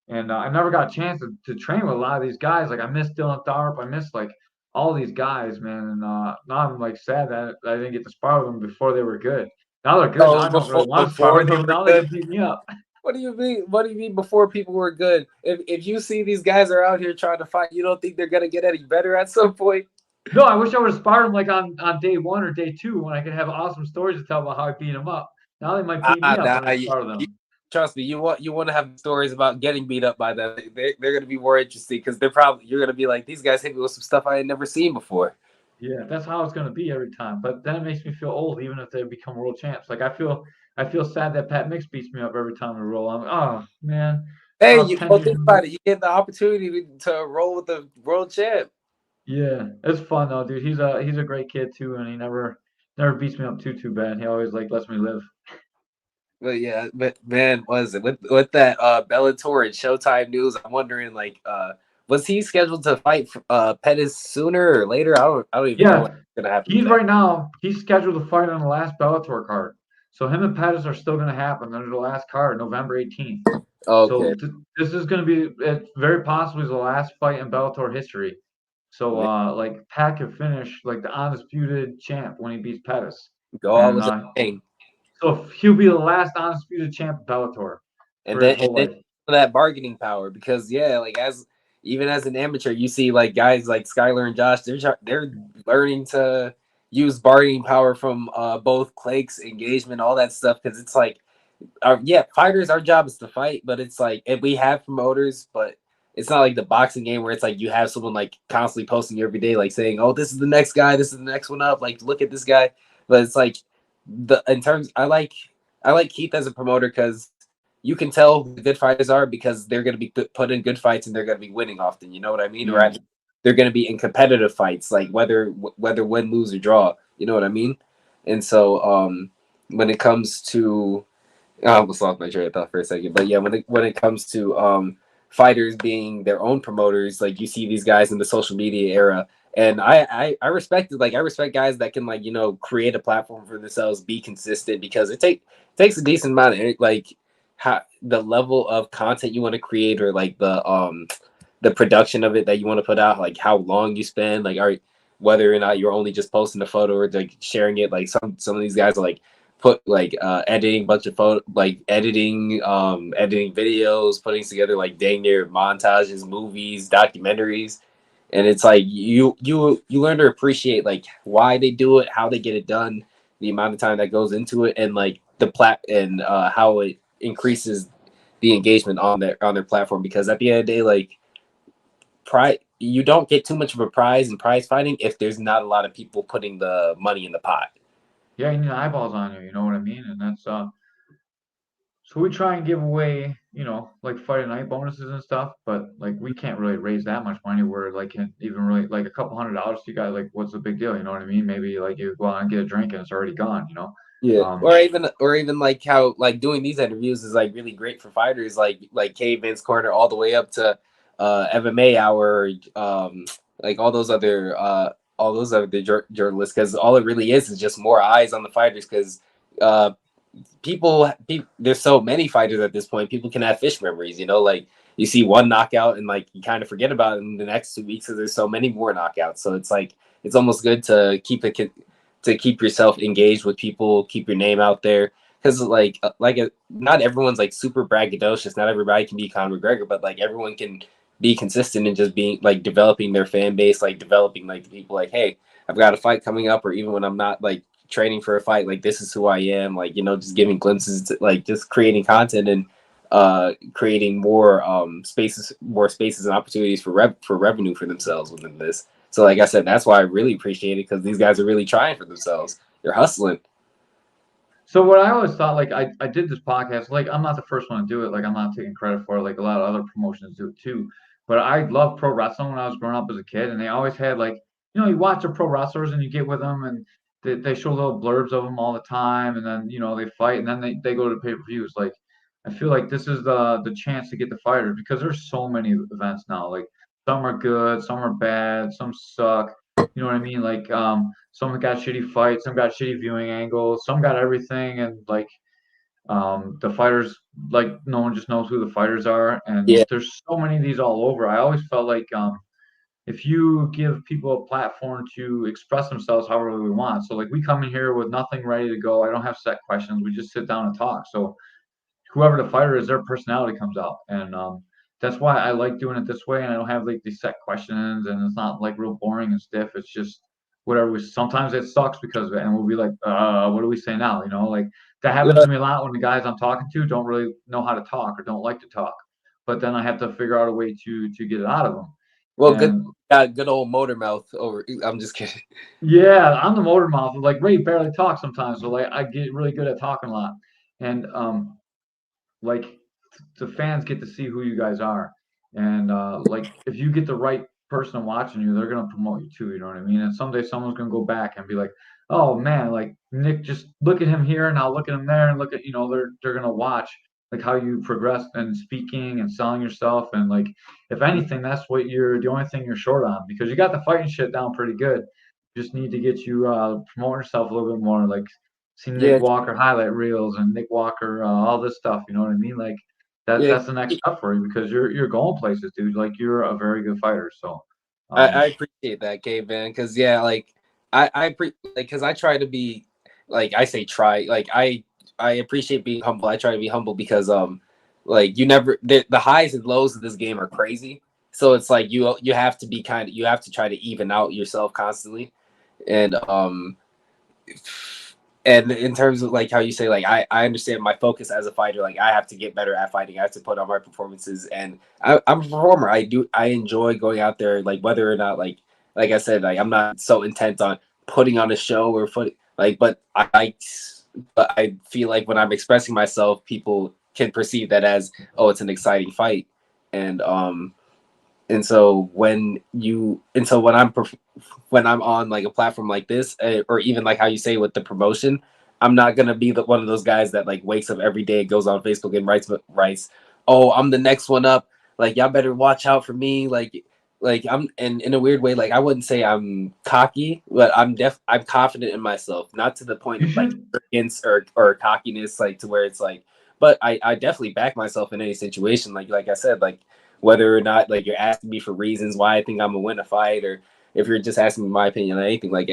Speaker 5: and I never got a chance to train with a lot of these guys. Like I missed Dylan Tharp, I missed like all these guys, man. And now I'm like sad that I didn't get to spar with them before they were good. Now they're good. Now
Speaker 1: Oh,
Speaker 5: I don't really want to spar
Speaker 1: before
Speaker 5: with
Speaker 1: they
Speaker 5: them.
Speaker 1: were
Speaker 5: Now they
Speaker 1: good.
Speaker 5: can beat me up.
Speaker 1: What do you mean? What do you mean before people were good? If you see these guys are out here trying to fight, you don't think they're gonna get any better at some point?
Speaker 5: No, I wish I would have sparred them like on day one or day two when I could have awesome stories to tell about how I beat them up. Now they might beat me up when I spar them.
Speaker 1: Trust me. You want to have stories about getting beat up by them. They're gonna be more interesting because you're gonna be like, these guys hit me with some stuff I had never seen before.
Speaker 5: Yeah, that's how it's gonna be every time. But then it makes me feel old, even if they become world champs. Like I feel sad that Pat Mix beats me up every time we roll. I'm oh man,
Speaker 1: Hey,
Speaker 5: I was 10
Speaker 1: well,
Speaker 5: years
Speaker 1: think about it. You get the opportunity to roll with the world champ.
Speaker 5: Yeah, it's fun though, dude. He's a great kid too, and he never beats me up too bad. He always like lets me live.
Speaker 1: But yeah, but man, was it with that Bellator and Showtime news? I'm wondering, like, was he scheduled to fight Pettis sooner or later? I don't even know
Speaker 5: Yeah,
Speaker 1: what's gonna happen with
Speaker 5: he's
Speaker 1: that.
Speaker 5: right now. He's scheduled to fight on the last Bellator card. So him and Pettis are still gonna happen under the last card, November 18th.
Speaker 1: Okay,
Speaker 5: So this is gonna be it very possibly the last fight in Bellator history. So
Speaker 1: man,
Speaker 5: like Pat could finish like the undisputed champ when he beats Pettis,
Speaker 1: go all
Speaker 5: and
Speaker 1: with the thing,
Speaker 5: so he'll be the last undisputed champ of Bellator for his
Speaker 1: and
Speaker 5: whole
Speaker 1: then
Speaker 5: life.
Speaker 1: that bargaining power because yeah, like as even as an amateur, you see like guys like Skylar and Josh, they're learning to use bargaining power from both Clake's engagement, all that stuff because it's like yeah, fighters, our job is to fight, but it's like if we have promoters, but it's not like the boxing game where it's like you have someone like constantly posting you every day, like saying, "Oh, this is the next guy, this is the next one up." Like, look at this guy. But it's like the in terms, I like Keith as a promoter because you can tell who the good fighters are because they're going to be put in good fights and they're going to be winning often. You know what I mean?
Speaker 5: Yeah.
Speaker 1: Or they're going to be in competitive fights, like whether win, lose, or draw. You know what I mean? And so when it comes to I almost lost my train of thought for a second, but yeah, when it comes to fighters being their own promoters, like you see these guys in the social media era, and I respect it. Like I respect guys that can like create a platform for themselves, be consistent because takes a decent amount of like how the level of content you want to create or like the production of it that you want to put out, like how long you spend, like whether or not you're only just posting a photo or like sharing it. Like some of these guys are like put like editing bunch of photo like editing videos, putting together like dang near montages, movies, documentaries, and it's like you learn to appreciate like why they do it, how they get it done, the amount of time that goes into it, and like and how it increases the engagement on their platform because at the end of the day, like you don't get too much of a prize in prize fighting if there's not a lot of people putting the money in the pot.
Speaker 5: Yeah, you need eyeballs on you. You know what I mean? And that's so we try and give away, like Friday night bonuses and stuff, but like we can't really raise that much money where like can even really like a couple $100 to you guys, like what's the big deal? You know what I mean? Maybe like you go out and get a drink and it's already gone.
Speaker 1: Yeah,
Speaker 5: Um,
Speaker 1: or even like how like doing these interviews is like really great for fighters like Caveman's Corner all the way up to MMA Hour, like all those other journalists, because all it really is just more eyes on the fighters, because uh there's so many fighters at this point. People can have fish memories, like you see one knockout and like you kind of forget about it in the next 2 weeks because there's so many more knockouts. So it's like it's almost good to keep yourself engaged with people, keep your name out there, because not everyone's like super braggadocious. Not everybody can be Conor McGregor, but like everyone can be consistent and just being like developing their fan base, like developing like the people like, hey, I've got a fight coming up, or even when I'm not like training for a fight, like this is who I am, like just giving glimpses to, like just creating content and creating more spaces and opportunities for revenue for themselves within this. So like I said, that's why I really appreciate it, because these guys are really trying for themselves. They're hustling.
Speaker 5: So what I always thought, like I did this podcast, like I'm not the first one to do it, like I'm not taking credit for it, like a lot of other promotions do it too. But I loved pro wrestling when I was growing up as a kid, and they always had like, you watch the pro wrestlers and you get with them and they show little blurbs of them all the time, and then they fight and then they go to pay-per-views. Like I feel like this is the chance to get the fighters, because there's so many events now. Like some are good, some are bad, some suck. You know what I mean? Like some got shitty fights, some got shitty viewing angles, some got everything, and like the fighters, like no one just knows who the fighters are, and
Speaker 1: Yeah,
Speaker 5: there's so many of these all over. I always felt like if you give people a platform to express themselves however we want, so like we come in here with nothing ready to go. I don't have set questions. We just sit down and talk. So whoever the fighter is, their personality comes out, and that's why I like doing it this way. And I don't have like these set questions, and it's not like real boring and stiff. It's just whatever. Sometimes it sucks because of it, and we'll be like, what do we say now? Like that happens to me a lot when the guys I'm talking to don't really know how to talk or don't like to talk, but then I have to figure out a way to get it out of them.
Speaker 1: well,
Speaker 5: And
Speaker 1: good old motor mouth over. I'm just kidding.
Speaker 5: yeah, I'm the motor mouth. Like Ray barely talks sometimes, so like I get really good at talking a lot, and like the fans get to see who you guys are, and like if you get the right person watching you, they're gonna promote you too. You know what I mean? And someday someone's gonna go back and be like, oh man, like Nick, just look at him here and I'll look at him there, and look at they're gonna watch like how you progress and speaking and selling yourself, and like if anything, that's what you're the only thing you're short on, because you got the fighting shit down pretty good. Just need to get you promoting yourself a little bit more, like see Nick
Speaker 1: Yeah,
Speaker 5: Walker highlight reels and Nick Walker all this stuff. You know what I mean? Like
Speaker 1: yeah.
Speaker 5: that's the next step for you, because you're going places, dude. Like you're a very good fighter. So,
Speaker 1: I appreciate that, Caveman, because yeah, like because I try to be like I say try like I appreciate being humble. I try to be humble because like the highs and lows of this game are crazy. So it's like you have to be you have to try to even out yourself constantly, and and in terms of like how you say, like I understand my focus as a fighter, like I have to get better at fighting, I have to put on my performances, and I'm a performer. I enjoy going out there, like whether or not like I said, like I'm not so intent on putting on a show or but I feel like when I'm expressing myself, people can perceive that as, oh, it's an exciting fight. And um and so when you and so when I'm when I'm on like a platform like this, or even like how you say with the promotion, I'm not gonna be one of those guys that like wakes up every day, goes on Facebook and writes, oh, I'm the next one up. Like y'all better watch out for me. Like I'm, and in a weird way, like I wouldn't say I'm cocky, but I'm confident in myself, not to the point
Speaker 5: you
Speaker 1: of like
Speaker 5: should.
Speaker 1: arrogance or cockiness, like to where it's like, but I definitely back myself in any situation. Like I said, like whether or not like you're asking me for reasons why I think I'm gonna win a fight, or if you're just asking me my opinion on anything, like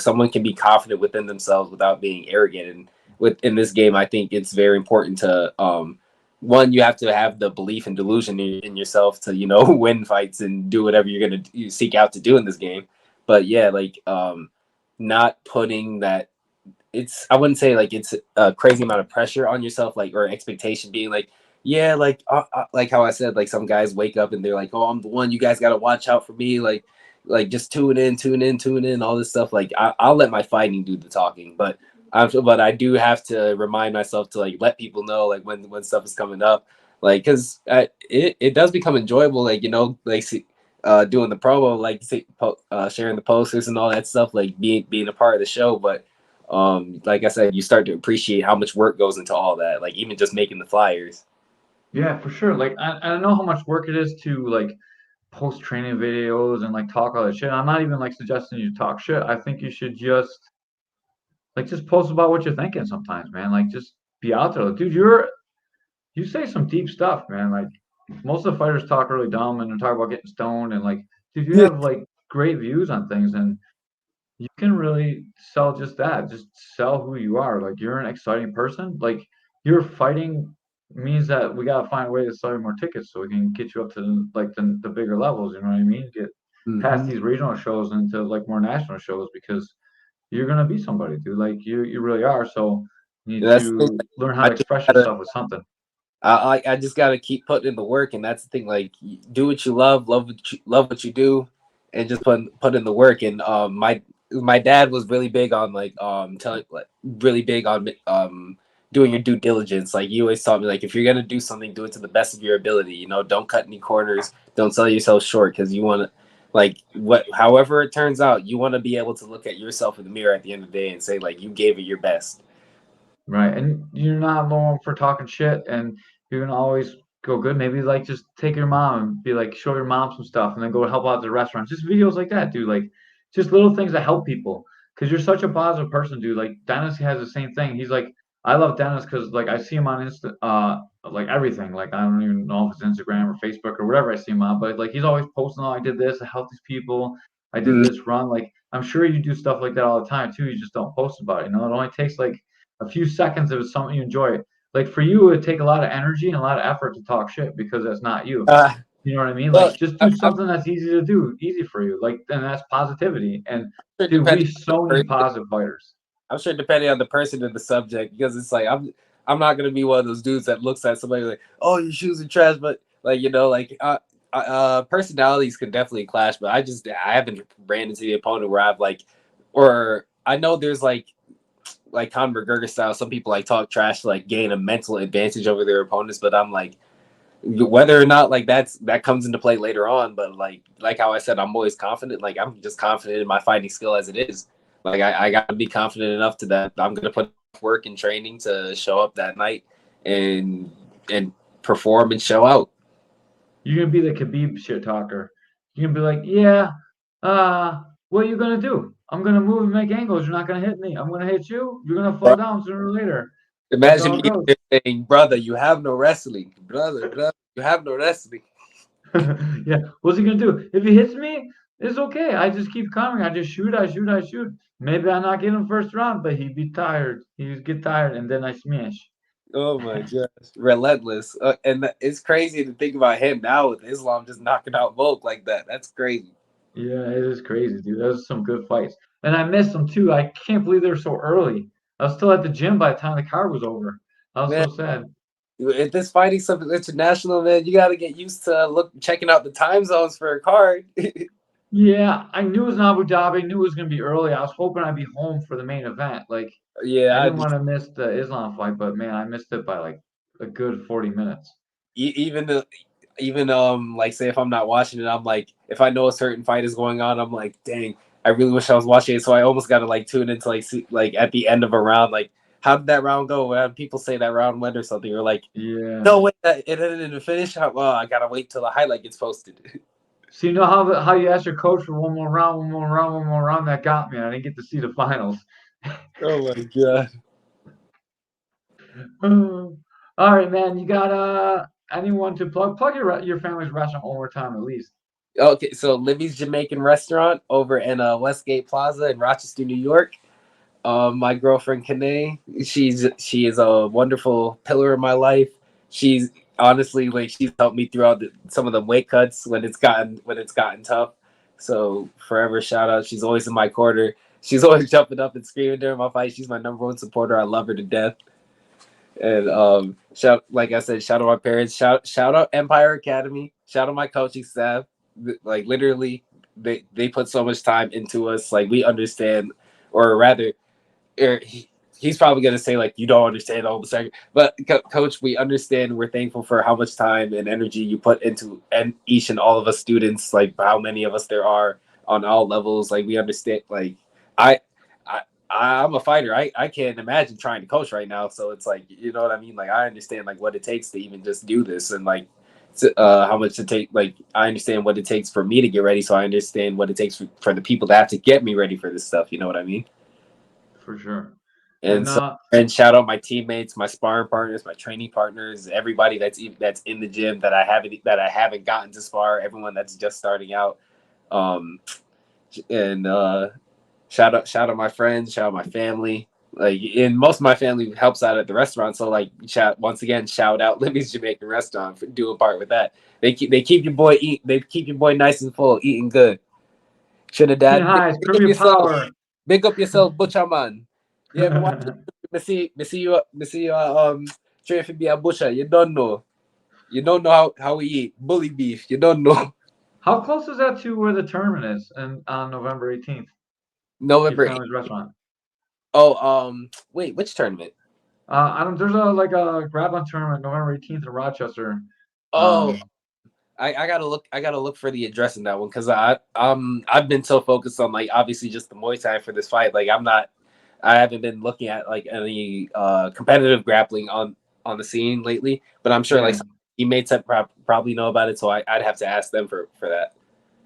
Speaker 1: someone can be confident within themselves without being arrogant. And within this game, I think it's very important to one, you have to have the belief and delusion in yourself to win fights and do whatever you seek out to do in this game. But yeah, like not putting that, I wouldn't say like it's a crazy amount of pressure on yourself, like, or expectation being like, yeah, like how I said, like some guys wake up and they're like, oh, I'm the one, you guys got to watch out for me, like just tune in, all this stuff. Like I'll let my fighting do the talking, but But I do have to remind myself to like let people know like when stuff is coming up, like because it does become enjoyable, like like doing the promo, like sharing the posters and all that stuff, like being a part of the show. But like I said, you start to appreciate how much work goes into all that, like even just making the flyers.
Speaker 5: Yeah, for sure. Like I know how much work it is to like post training videos and like talk all that shit. I'm not even like suggesting you talk shit. I think you should just post about what you're thinking sometimes, man. Like just be out there. Dude, you say some deep stuff, man. Like most of the fighters talk really dumb and they talk about getting stoned and like dude, you have like great views on things and you can really sell just that. Just sell who you are. Like you're an exciting person. Like you're fighting means that we gotta find a way to sell you more tickets so we can get you up to like the bigger levels. You know what I mean? Get past
Speaker 1: Hmm.
Speaker 5: these regional shows into like more national shows because you're gonna be somebody, dude. Like you really are. So you need
Speaker 1: That's the thing.
Speaker 5: to learn how
Speaker 1: I
Speaker 5: to
Speaker 1: just
Speaker 5: express
Speaker 1: gotta
Speaker 5: yourself with something.
Speaker 1: I just gotta keep putting in the work, and that's the thing. Like, do what you love what you do, and just put in the work. And my dad was really big on like telling like really big on doing your due diligence. Like you always taught me, like if you're gonna do something, do it to the best of your ability. Don't cut any corners. Don't sell yourself short because you want to. Like however it turns out, you want to be able to look at yourself in the mirror at the end of the day and say like you gave it your best.
Speaker 5: Right. And you're not known for talking shit and you're gonna always go good. Maybe like just take your mom and be like show your mom some stuff and then go help out at the restaurant. Just videos like that, dude. Like just little things that help people. Cause you're such a positive person, dude. Like Dennis has the same thing. He's like I love Dennis because like I see him on like everything. Like I don't even know if it's Instagram or Facebook or whatever I see him on, but like he's always posting, oh, I did this, I helped these people, I did
Speaker 1: Mm.
Speaker 5: this run. Like I'm sure you do stuff like that all the time too. You just don't post about it. You know, it only takes like a few seconds if it's something you enjoy. Like for you, it would take a lot of energy and a lot of effort to talk shit because that's not you.
Speaker 1: Uh,
Speaker 5: You know what I mean?
Speaker 1: well,
Speaker 5: Like just do
Speaker 1: I'm
Speaker 5: something that's easy to do, easy for you. Like and that's positivity. And
Speaker 1: sure
Speaker 5: dude, we
Speaker 1: depending on
Speaker 5: so
Speaker 1: the
Speaker 5: need positive fighters.
Speaker 1: I'm sure depending on the person and the subject, because it's like I'm not gonna be one of those dudes that looks at somebody like, oh, your shoes are trash, but like like personalities can definitely clash, but I haven't ran into the opponent where I've like, or I know there's like Conor McGregor style, some people like talk trash to like gain a mental advantage over their opponents, but I'm like whether or not like that comes into play later on, but like how I said, I'm always confident. Like I'm just confident in my fighting skill as it is. Like I gotta be confident enough to that I'm gonna put work and training to show up that night and and perform and show out.
Speaker 5: You're gonna be the Khabib shit talker. You're gonna be like, yeah, what are you gonna do? I'm gonna move and make angles. You're not gonna hit me. I'm gonna hit you. You're gonna fall
Speaker 1: Bro,
Speaker 5: down sooner or later. That's
Speaker 1: imagine
Speaker 5: how
Speaker 1: me
Speaker 5: it goes.
Speaker 1: saying, brother, you have no wrestling. Brother, you have no wrestling.
Speaker 5: Yeah. What's he gonna do? If he hits me, it's okay. I just keep coming. I just shoot. I shoot. I shoot. Maybe I not get him first round, but he'd be tired. He'd get tired, and then I smash.
Speaker 1: Oh my gosh, relentless. And it's crazy to think about him now with Islam just knocking out Volk like that. That's crazy.
Speaker 5: Yeah, it is crazy, dude. Those are some good fights, and I missed them too. I can't believe they were so early. I was still at the gym by the time the card was over. I was
Speaker 1: Man,
Speaker 5: so sad.
Speaker 1: if this fighting stuff is international, man, you got to get used to checking out the time zones for a card.
Speaker 5: Yeah, I knew it was in Abu Dhabi. I knew it was gonna be early. I was hoping I'd be home for the main event. Like, I
Speaker 1: Yeah,
Speaker 5: didn't want to miss the Islam fight, but man, I missed it by like a good 40 minutes.
Speaker 1: even the even like say if I'm not watching it, I'm like if I know a certain fight is going on, I'm like, dang, I really wish I was watching it. So I almost got to like tune into like see, like at the end of a round, like how did that round go? When people say that round went or something, or like
Speaker 5: Yeah.
Speaker 1: no, wait, it ended in a finish. Well, I gotta wait till the highlight gets posted.
Speaker 5: So you know how you asked your coach for one more round, one more round, one more round? That got me. I didn't get to see the finals.
Speaker 1: Oh my god.
Speaker 5: All right, man. You got anyone to plug your family's restaurant one more time at least.
Speaker 1: Okay, so Libby's Jamaican Restaurant over in Westgate Plaza in Rochester, New York. My girlfriend Kane, she is a wonderful pillar in my life. She's honestly like she's helped me throughout some of the weight cuts when it's gotten tough. So forever shout out. She's always in my corner. She's always jumping up and screaming during my fight. She's my number one supporter. I love her to death. And shout like I said, shout out my parents. Shout out Empire Academy. Shout out my coaching staff. Like literally, they put so much time into us. Like we understand, or rather, er, he's probably gonna say like you don't understand all the second, but coach, we understand. We're thankful for how much time and energy you put into and each and all of us students, like how many of us there are on all levels. Like we understand. Like I, I I'm a fighter. I can't imagine trying to coach right now. So it's like you know what I mean. Like I understand like what it takes to even just do this and like how much it take. Like I understand what it takes for me to get ready. So I understand what it takes for the people that have to get me ready for this stuff. You know what I mean?
Speaker 5: For sure.
Speaker 1: And
Speaker 5: And
Speaker 1: so, and shout out my teammates, my sparring partners, my training partners, everybody that's in the gym that I haven't gotten to spar, everyone that's just starting out. Um, and shout out my friends, shout out my family. Like, and most of my family helps out at the restaurant. So like, shout out Libby's Jamaican Restaurant for doing part with that. They keep your boy they keep your boy nice and full, eating good. Should have
Speaker 5: King
Speaker 1: dad
Speaker 5: Highs,
Speaker 1: big
Speaker 5: prove
Speaker 1: up
Speaker 5: your
Speaker 1: yourself,
Speaker 5: power.
Speaker 1: big up yourself, butcher man. You ever watch me see you train for be a butcher. You don't know how we eat bully beef. You don't know.
Speaker 5: How close is that to where the tournament is and on November 18th? Your
Speaker 1: November 8th.
Speaker 5: family's restaurant.
Speaker 1: Oh, wait, which tournament?
Speaker 5: I don't. There's a grab on tournament November 18th in Rochester.
Speaker 1: Oh,
Speaker 5: Um,
Speaker 1: I gotta look for the address in that one because I've been so focused on like obviously just the Muay Thai for this fight. Like I haven't been looking at like any competitive grappling on the scene lately. But I'm sure like
Speaker 5: yeah.
Speaker 1: some teammates that probably know about it, so I'd have to ask them for that.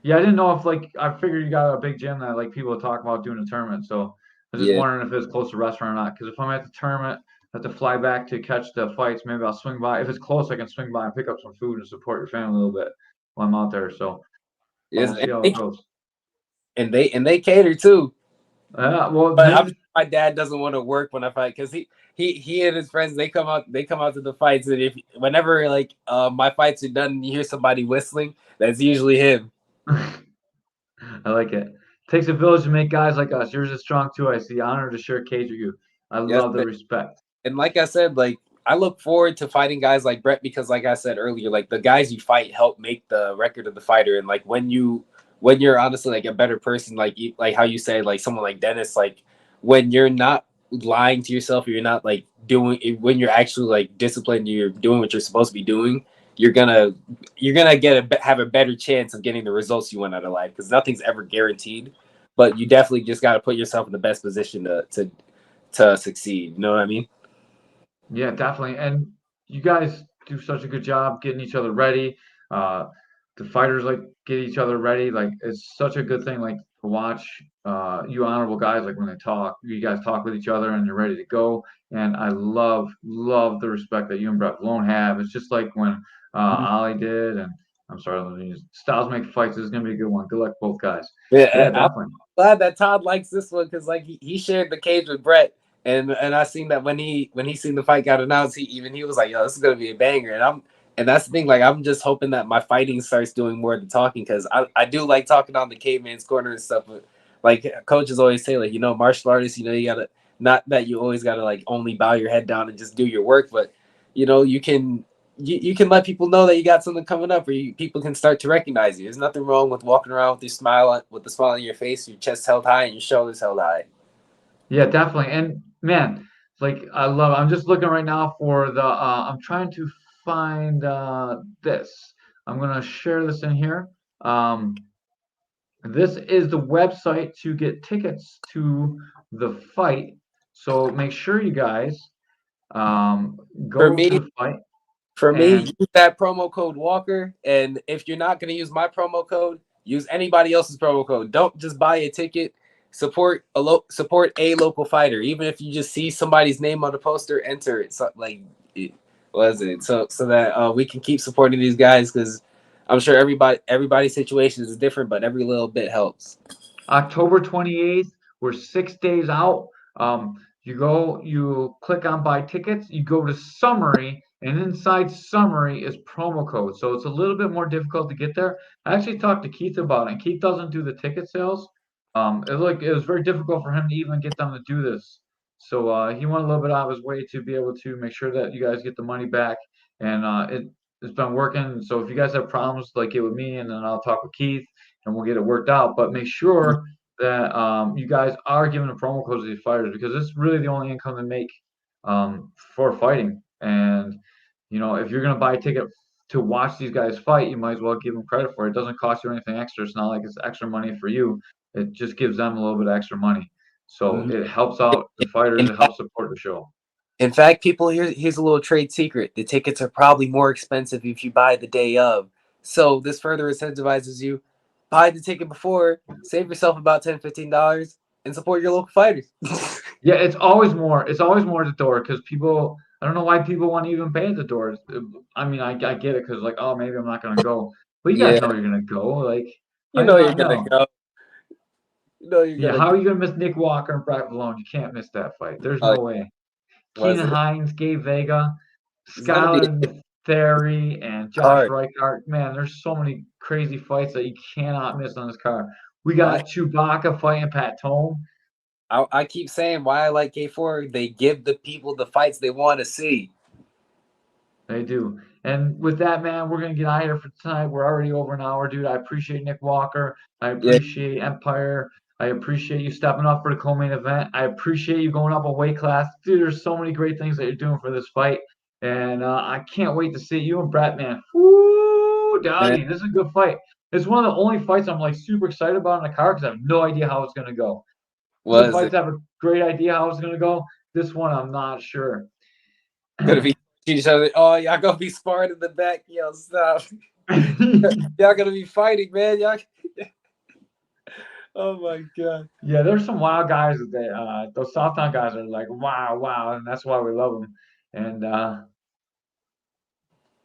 Speaker 5: Yeah, I didn't know if like I figured you got a big gym that like people talk about doing a tournament. So I was just
Speaker 1: Yeah,
Speaker 5: wondering if it's close to restaurant or not. Because if I'm at the tournament, I have to fly back to catch the fights. Maybe I'll swing by. If it's close, I can swing by and pick up some food and support your family a little bit while I'm out there. So
Speaker 1: yes,
Speaker 5: we'll see how it goes.
Speaker 1: and they cater too.
Speaker 5: Well,
Speaker 1: But I'm
Speaker 5: then
Speaker 1: sure my dad doesn't want to work when I fight because he and his friends they come out to the fights and if whenever like my fights are done and you hear somebody whistling, that's usually him.
Speaker 5: I like it. Takes a village to make guys like us. Yours is strong too. I see. Honored to share cage with you. I
Speaker 1: Yes,
Speaker 5: love the respect.
Speaker 1: and like I said, like I look forward to fighting guys like Brett because, like I said earlier, like the guys you fight help make the record of the fighter. And like when you're honestly like a better person, like how you say like someone like Dennis, like when you're not lying to yourself, or you're not like doing when you're actually like disciplined, you're doing what you're supposed to be doing. You're gonna have a better chance of getting the results you want out of life because nothing's ever guaranteed. But you definitely just got to put yourself in the best position to succeed. You know what I mean?
Speaker 5: Yeah, definitely. And you guys do such a good job getting each other ready. Uh, the fighters like get each other ready. Like it's such a good thing. Like to watch you honorable guys. Like when they talk, you guys talk with each other and you're ready to go. And I love the respect that you and Brett Malone have. It's just like when Ollie did. And I'm sorry, let me use Styles make fights. This is gonna be a good one. Good luck, both guys. But
Speaker 1: Yeah,
Speaker 5: yeah, definitely.
Speaker 1: glad that Todd likes this one because like he shared the cage with Brett, and I seen that when he seen the fight got announced, he was like, "Yo, this is gonna be a banger." And that's the thing. Like I'm just hoping that my fighting starts doing more of the talking because I do like talking on the caveman's corner and stuff. But like coaches always say, like martial artists, you gotta not that you always gotta like only bow your head down and just do your work, but you can let people know that you got something coming up, or people can start to recognize you. There's nothing wrong with walking around with with the smile on your face, your chest held high, and your shoulders held high.
Speaker 5: Yeah, definitely. And man, like I'm just looking right now for the I'm trying to find this. I'm gonna share this in here. Um, this is the website to get tickets to the fight. So make sure you guys
Speaker 1: For
Speaker 5: go to
Speaker 1: me,
Speaker 5: the fight
Speaker 1: For me,
Speaker 5: and
Speaker 1: use that promo code Walker. And if you're not going to use my promo code, use anybody else's promo code. Don't just buy a ticket. Support a local fighter. Even if you just see somebody's name on the poster, enter it. So, like, it was it so that we can keep supporting these guys because I'm sure everybody's situation is different, but every little bit helps.
Speaker 5: October 28th, we're 6 days out. You click on buy tickets, you go to summary, and inside summary is promo code. So it's a little bit more difficult to get there. I actually talked to Keith about it, and Keith doesn't do the ticket sales. It was very difficult for him to even get them to do this. So he went a little bit out of his way to be able to make sure that you guys get the money back, and it's been working. So if you guys have problems like it with me, and then I'll talk with Keith and we'll get it worked out. But make sure that you guys are giving a promo code to these fighters because it's really the only income they make for fighting. And if you're gonna buy a ticket to watch these guys fight, you might as well give them credit for it. It doesn't cost you anything extra. It's not like it's extra money for you. It just gives them a little bit of extra money. So
Speaker 1: Mhm.
Speaker 5: it helps out the fighters.
Speaker 1: In
Speaker 5: It
Speaker 1: fact,
Speaker 5: helps support the show.
Speaker 1: people, here's a little trade secret. The tickets are probably more expensive if you buy the day of. So this further incentivizes you. Buy the ticket before, save yourself about $10-15, and support your local fighters.
Speaker 5: Yeah, it's always more. It's always more at the door because people. I don't know why people want to even pay at the door. I mean, I get it because like, oh, maybe I'm not gonna go. But you guys know
Speaker 1: Yeah,
Speaker 5: you're gonna go. Like,
Speaker 1: you
Speaker 5: how do you
Speaker 1: know you're
Speaker 5: not
Speaker 1: gonna
Speaker 5: know?
Speaker 1: go. You know you're
Speaker 5: Yeah,
Speaker 1: gonna
Speaker 5: how
Speaker 1: go.
Speaker 5: are you gonna miss Nick Walker and Brett Malone? You can't miss that fight. There's
Speaker 1: Uh,
Speaker 5: no way.
Speaker 1: was
Speaker 5: Keenan
Speaker 1: it?
Speaker 5: Hines, Gabe Vega,
Speaker 1: It's gonna be
Speaker 5: Skylar Theory, and
Speaker 1: a
Speaker 5: Josh
Speaker 1: card.
Speaker 5: Reichart. Man, there's so many crazy fights that you cannot miss on this card. We
Speaker 1: Why?
Speaker 5: got Chewbacca fighting Pat Tome.
Speaker 1: I keep saying why I like K4. They give the people the fights they want to see.
Speaker 5: They do. And with that, man, we're gonna get out of here for tonight. We're already over an hour, dude. I appreciate Nick Walker. I
Speaker 1: Yeah,
Speaker 5: appreciate Empire. I appreciate you stepping up for the co-main event. I appreciate you going up a weight class, dude. There's so many great things that you're doing for this fight, and I can't wait to see you and Brett, man. Woo,
Speaker 1: man.
Speaker 5: doggy, this is a good fight. It's one of the only fights I'm like super excited about in the card because I have no idea how it's gonna go. Other
Speaker 1: Was
Speaker 5: fights
Speaker 1: it
Speaker 5: have a great idea how it's gonna go. This one, I'm not sure.
Speaker 1: gonna be each other? Oh, y'all gonna be sparring in the back? Yo, stop! Y'all gonna be fighting, man. Y'all. Oh my god.
Speaker 5: Yeah, there's some wild guys that those Southtown guys are like, wow, wow, and that's why we love them. And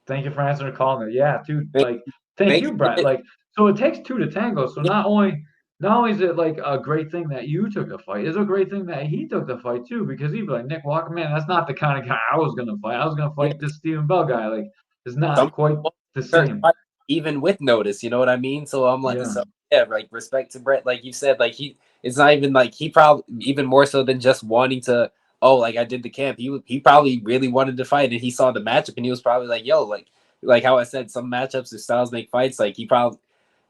Speaker 5: thank you for answering the call. Man. Yeah, dude,
Speaker 1: Thank,
Speaker 5: like, thank
Speaker 1: thank
Speaker 5: you,
Speaker 1: you for
Speaker 5: Brett.
Speaker 1: it.
Speaker 5: Like, so it takes two to tango. So
Speaker 1: Yeah,
Speaker 5: not only is it like a great thing that you took the fight, it's a great thing that he took the fight too, because he'd be like, Nick Walker, man, that's not the kind of guy I was gonna fight. I was gonna
Speaker 1: yeah.
Speaker 5: fight this Stephen Bell guy. Like, it's not
Speaker 1: Some
Speaker 5: quite
Speaker 1: people
Speaker 5: the
Speaker 1: start
Speaker 5: same.
Speaker 1: fighting even with notice. You know what I mean? So I'm like,
Speaker 5: Yeah.
Speaker 1: so yeah, like respect to Brett, like you said, like it's not even like he probably even more so than just wanting to. Oh, like I did the camp. He probably really wanted to fight, and he saw the matchup, and he was probably like, yo, like how I said, some matchups or styles make fights. Like he probably.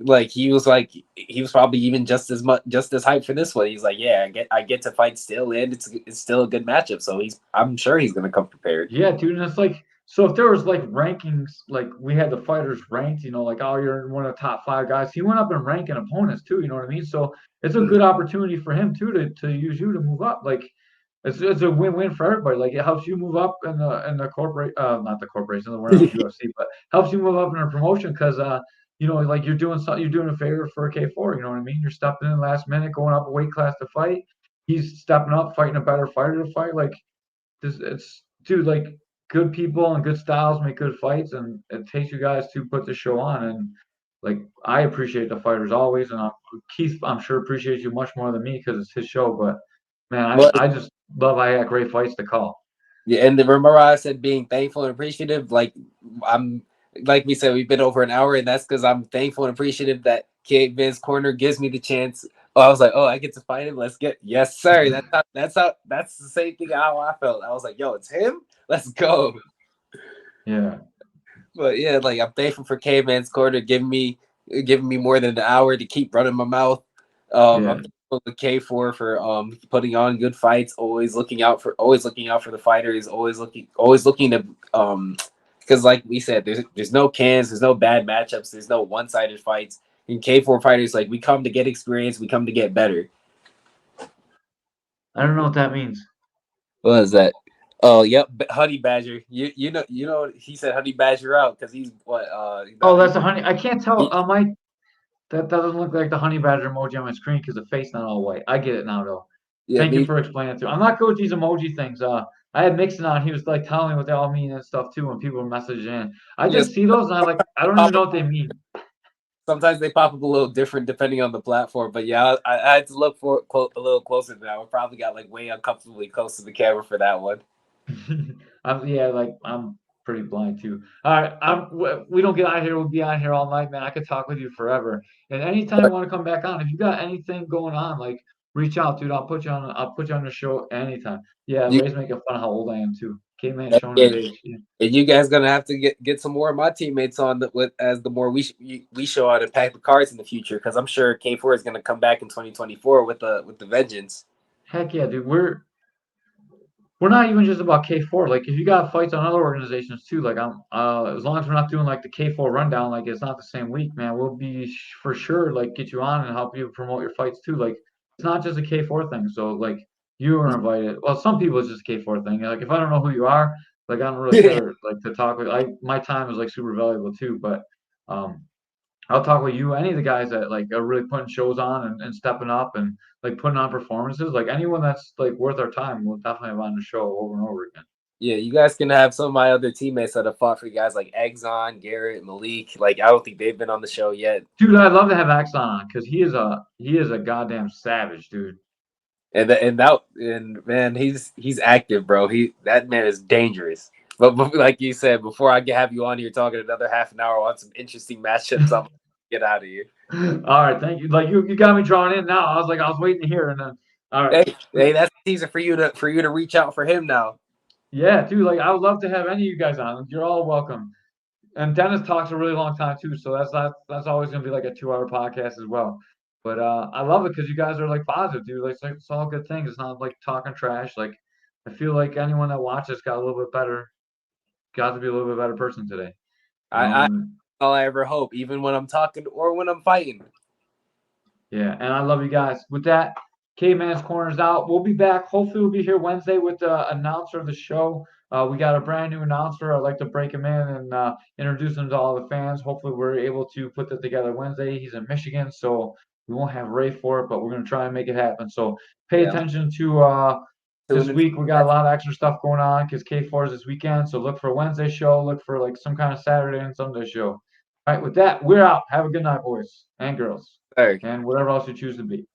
Speaker 1: Like he was probably even just as hyped for this one. He's like, yeah, I get to fight still, and it's still a good matchup. So I'm sure he's gonna come prepared.
Speaker 5: Yeah, dude, and it's like so if there was like rankings, like we had the fighters ranked, like oh you're one of the top five guys. He went up in ranking opponents too, you know what I mean? So it's a good opportunity for him too to use you to move up. Like it's a win-win for everybody. Like it helps you move up in the corporate not the corporation, we're not with UFC, but helps you move up in a promotion because like you're doing a favor for a K4, you know what I mean? You're stepping in last minute, going up a weight class to fight. He's stepping up, fighting a better fighter to fight. Like it's dude, like good people and good styles make good fights, and it takes you guys to put the show on. And like I appreciate the fighters always, and Keith, I'm sure appreciates you much more than me because it's his show. But man,
Speaker 1: Well,
Speaker 5: I just love I got great fights to call.
Speaker 1: yeah, and remember I said being thankful and appreciative. Like I'm, like we said, we've been over an hour, and that's because I'm thankful and appreciative that Caveman's Corner gives me the chance. Oh, I was like, oh, I get to fight him. Let's get, yes, sir. That's the same thing how I felt. I was like, yo, it's him. Let's go.
Speaker 5: Yeah,
Speaker 1: But yeah, like I'm thankful for Caveman's Corner giving me more than an hour to keep running my mouth. I'm
Speaker 5: yeah.
Speaker 1: thankful to K4 for putting on good fights, always looking out for the fighters, always looking to because like we said, there's no cans, there's no bad matchups, there's no one-sided fights. In K4 fighters, like we come to get experience, we come to get better.
Speaker 5: I don't know what that means.
Speaker 1: What is that? Oh, yep, Honey Badger. You know he said Honey Badger out because he's what
Speaker 5: Oh,
Speaker 1: he,
Speaker 5: that's a honey. I can't tell.
Speaker 1: he,
Speaker 5: My that doesn't look like the honey badger emoji on my screen because the face not all white. I get it now though.
Speaker 1: yeah,
Speaker 5: Thank you
Speaker 1: me
Speaker 5: for explaining it too. I'm not good with these emoji things. I had Mixon on. He was like telling me what they all mean and stuff too when people were messaging in. I
Speaker 1: just
Speaker 5: just see those and I don't even know what they mean.
Speaker 1: sometimes they pop up a little different depending on the platform. But yeah, I had to look for a little closer than that. We probably got like way uncomfortably close to the camera for that one.
Speaker 5: I'm pretty blind too. All right, we don't get out here. We'll be out here all night, man. I could talk with you forever. And anytime you want to come back on, if you got anything going on, like reach out, dude. I'll put you on the show anytime. Yeah,
Speaker 1: You
Speaker 5: Ray's making fun of how old I am too. Caveman showing his age. Yeah.
Speaker 1: And you guys gonna have to get some more of my teammates on as the more we show out and pack the cards in the future, because I'm sure K4 is gonna come back in 2024 with the vengeance.
Speaker 5: Heck yeah, dude. We're not even just about K4. Like, if you got fights on other organizations too, like I'm as long as we're not doing like the K4 rundown, like it's not the same week, man. We'll be for sure like get you on and help you promote your fights too. Like, it's not just a K4 thing. So like you are invited. Well, some people it's just a K4 thing. Like, if I don't know who you are, like I don't really care like to talk with. My time is like super valuable too. But um I'll talk with you, any of the guys that like are really putting shows on and stepping up and like putting on performances. Like anyone that's like worth our time, we'll definitely have on the show over and over again.
Speaker 1: Yeah, you guys can have some of my other teammates that have fought for you guys, like Exxon, Garrett, Malik. Like, I don't think they've been on the show yet.
Speaker 5: Dude, I'd love to have Axon on because he is a goddamn savage, dude.
Speaker 1: And man, he's active, bro. That man is dangerous. But like you said, before I have you on here talking another half an hour on some interesting matchups, I'm gonna get out of here.
Speaker 5: All right, thank you. Like you got me drawn in now. I was waiting to hear, and then all right.
Speaker 1: Hey, that's a teaser for you to reach out for him now.
Speaker 5: Yeah, dude. Like I would love to have any of you guys on. You're all welcome. And Dennis talks a really long time too, so that's always gonna be like a 2 hour podcast as well. But I love it because you guys are like positive, dude. Like it's all good things. It's not like talking trash. Like I feel like anyone that watches got a little bit better, got to be a little bit better person today.
Speaker 1: I all I ever hope, even when I'm talking or when I'm fighting.
Speaker 5: Yeah, and I love you guys. With that, Caveman's Corner's out. We'll be back. Hopefully, we'll be here Wednesday with the announcer of the show. We got a brand new announcer. I'd like to break him in and introduce him to all the fans. Hopefully, we're able to put that together Wednesday. He's in Michigan, so we won't have Ray for it, but we're going to try and make it happen. So pay attention to this week. We got a lot of extra stuff going on because K4 is this weekend. So look for a Wednesday show. Look for like some kind of Saturday and Sunday show. All right, with that, we're out. Have a good night, boys and girls,
Speaker 1: Sorry.
Speaker 5: and whatever else you choose to be.